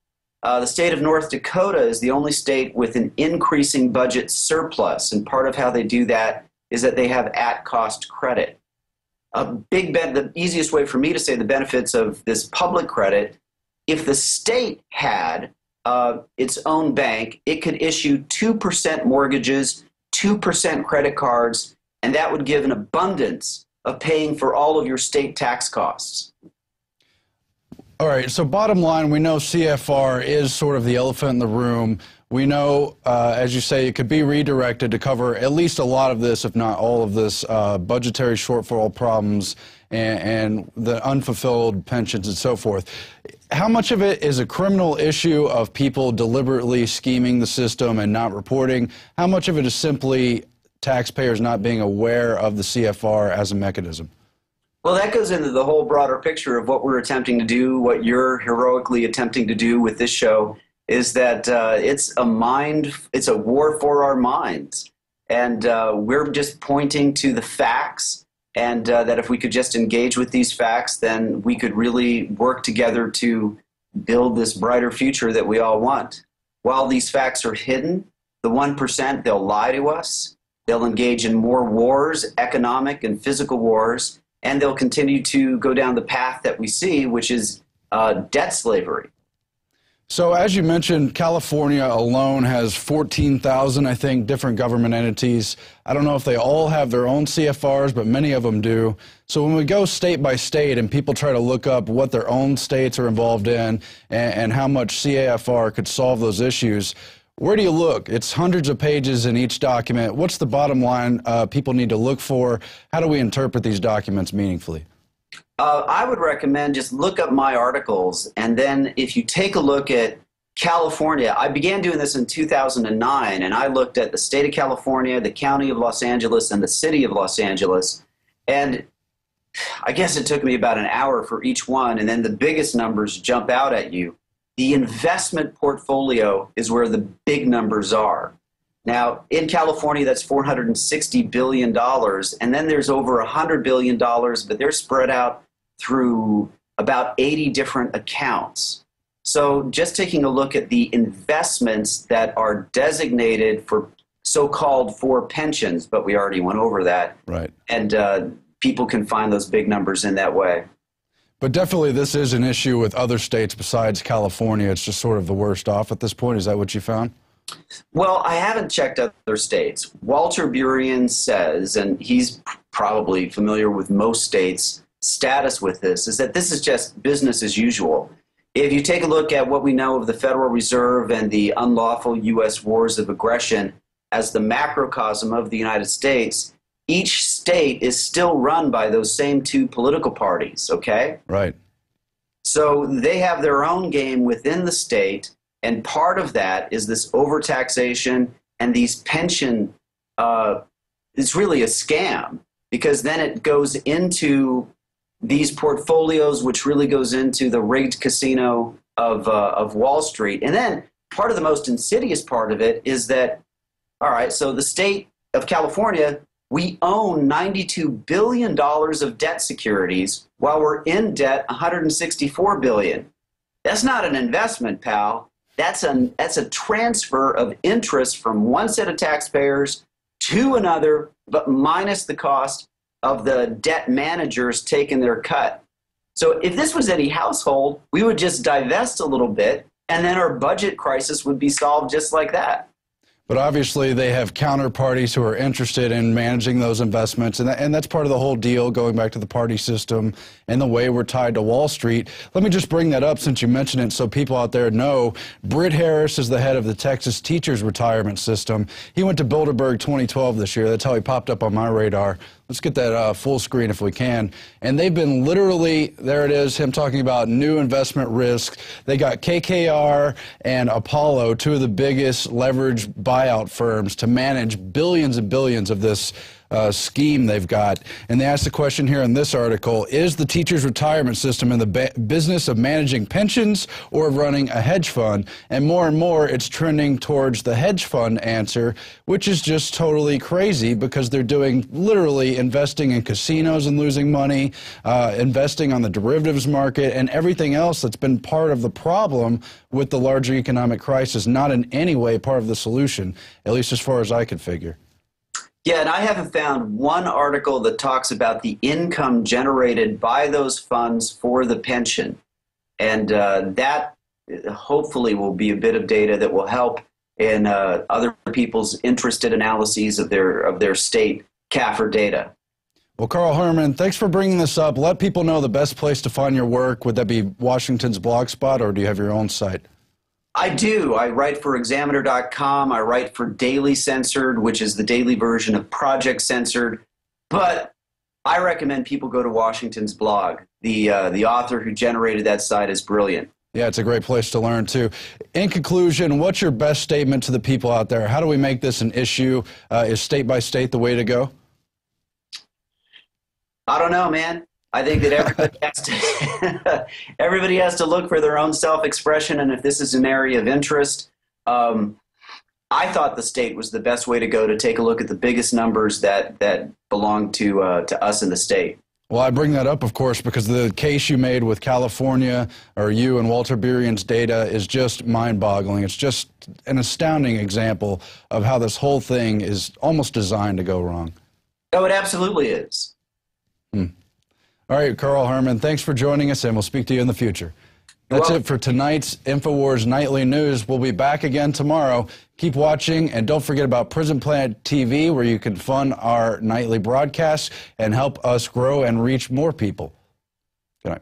the state of North Dakota is the only state with an increasing budget surplus, and part of how they do that is that they have at-cost credit. The easiest way for me to say the benefits of this public credit, if the state had its own bank, it could issue 2% mortgages, 2% credit cards, and that would give an abundance of paying for all of your state tax costs. All right, so bottom line, we know CFR is sort of the elephant in the room. We know, as you say, it could be redirected to cover at least a lot of this, if not all of this, budgetary shortfall problems and the unfulfilled pensions and so forth. How much of it is a criminal issue of people deliberately scheming the system and not reporting? How much of it is simply taxpayers not being aware of the CFR as a mechanism? Well, that goes into the whole broader picture of what we're attempting to do, what you're heroically attempting to do with this show, is that it's a war for our minds. And we're just pointing to the facts, and that if we could just engage with these facts, then we could really work together to build this brighter future that we all want. While these facts are hidden, the 1%, they'll lie to us, they'll engage in more wars, economic and physical wars, and they'll continue to go down the path that we see, which is debt slavery. So as you mentioned, California alone has 14,000, I think, different government entities. I don't know if they all have their own CFRs, but many of them do. So when we go state by state and people try to look up what their own states are involved in and how much CFR could solve those issues, where do you look? It's hundreds of pages in each document. What's the bottom line people need to look for? How do we interpret these documents meaningfully? I would recommend just look up my articles, and then if you take a look at California, I began doing this in 2009, and I looked at the state of California, the county of Los Angeles, and the city of Los Angeles, and I guess it took me about an hour for each one, and then the biggest numbers jump out at you. The investment portfolio is where the big numbers are. Now, in California, that's $460 billion, and then there's over $100 billion, but they're spread out through about 80 different accounts. So just taking a look at the investments that are designated for so-called for pensions, but we already went over that. Right. And people can find those big numbers in that way. But definitely this is an issue with other states besides California. It's just sort of the worst off at this point. Is that what you found? Well, I haven't checked other states. Walter Burien says, and he's probably familiar with most states' status with this, is that this is just business as usual. If you take a look at what we know of the Federal Reserve and the unlawful U.S. wars of aggression as the macrocosm of the United States, each state is still run by those same two political parties, okay? Right. So they have their own game within the state, and part of that is this overtaxation and these pension. It's really a scam, because then it goes into these portfolios, which really goes into the rigged casino of Wall Street. And then part of the most insidious part of it is that, all right, so the state of California, we own $92 billion of debt securities while we're in debt $164 billion. That's not an investment, pal. That's a transfer of interest from one set of taxpayers to another, but minus the cost of the debt managers taking their cut. So if this was any household, we would just divest a little bit, and then our budget crisis would be solved just like that. But obviously they have counterparties who are interested in managing those investments, and that's part of the whole deal, going back to the party system and the way we're tied to Wall Street. Let me just bring that up since you mentioned it so people out there know. Britt Harris is the head of the Texas Teachers Retirement System. He went to Bilderberg 2012 this year. That's how he popped up on my radar. Let's get that full screen if we can. And they've been literally, there it is, him talking about new investment risks. They got KKR and Apollo, two of the biggest leveraged buyout firms, to manage billions and billions of this scheme they've got. And they asked the question here in this article, is the teacher's retirement system in the business of managing pensions or of running a hedge fund? And more, it's trending towards the hedge fund answer, which is just totally crazy because they're doing literally investing in casinos and losing money, investing on the derivatives market, and everything else that's been part of the problem with the larger economic crisis, not in any way part of the solution, at least as far as I could figure. Yeah, and I haven't found one article that talks about the income generated by those funds for the pension. And that hopefully will be a bit of data that will help in other people's interested analyses of their state CAFR data. Well, Carl Herman, thanks for bringing this up. Let people know the best place to find your work. Would that be Washington's blog spot, or do you have your own site? I do. I write for Examiner.com. I write for Daily Censored, which is the daily version of Project Censored. But I recommend people go to Washington's blog. The author who generated that site is brilliant. Yeah, it's a great place to learn, too. In conclusion, what's your best statement to the people out there? How do we make this an issue? Is state by state the way to go? I don't know, man. I think that everybody has to look for their own self-expression, and if this is an area of interest, I thought the state was the best way to go to take a look at the biggest numbers that belong to us in the state. Well, I bring that up, of course, because the case you made with California, or you and Walter Burian's data, is just mind-boggling. It's just an astounding example of how this whole thing is almost designed to go wrong. Oh, it absolutely is. All right, Carl Herman, thanks for joining us, and we'll speak to you in the future. That's it for tonight's Infowars Nightly News. We'll be back again tomorrow. Keep watching, and don't forget about Prison Planet TV, where you can fund our nightly broadcasts and help us grow and reach more people. Good night.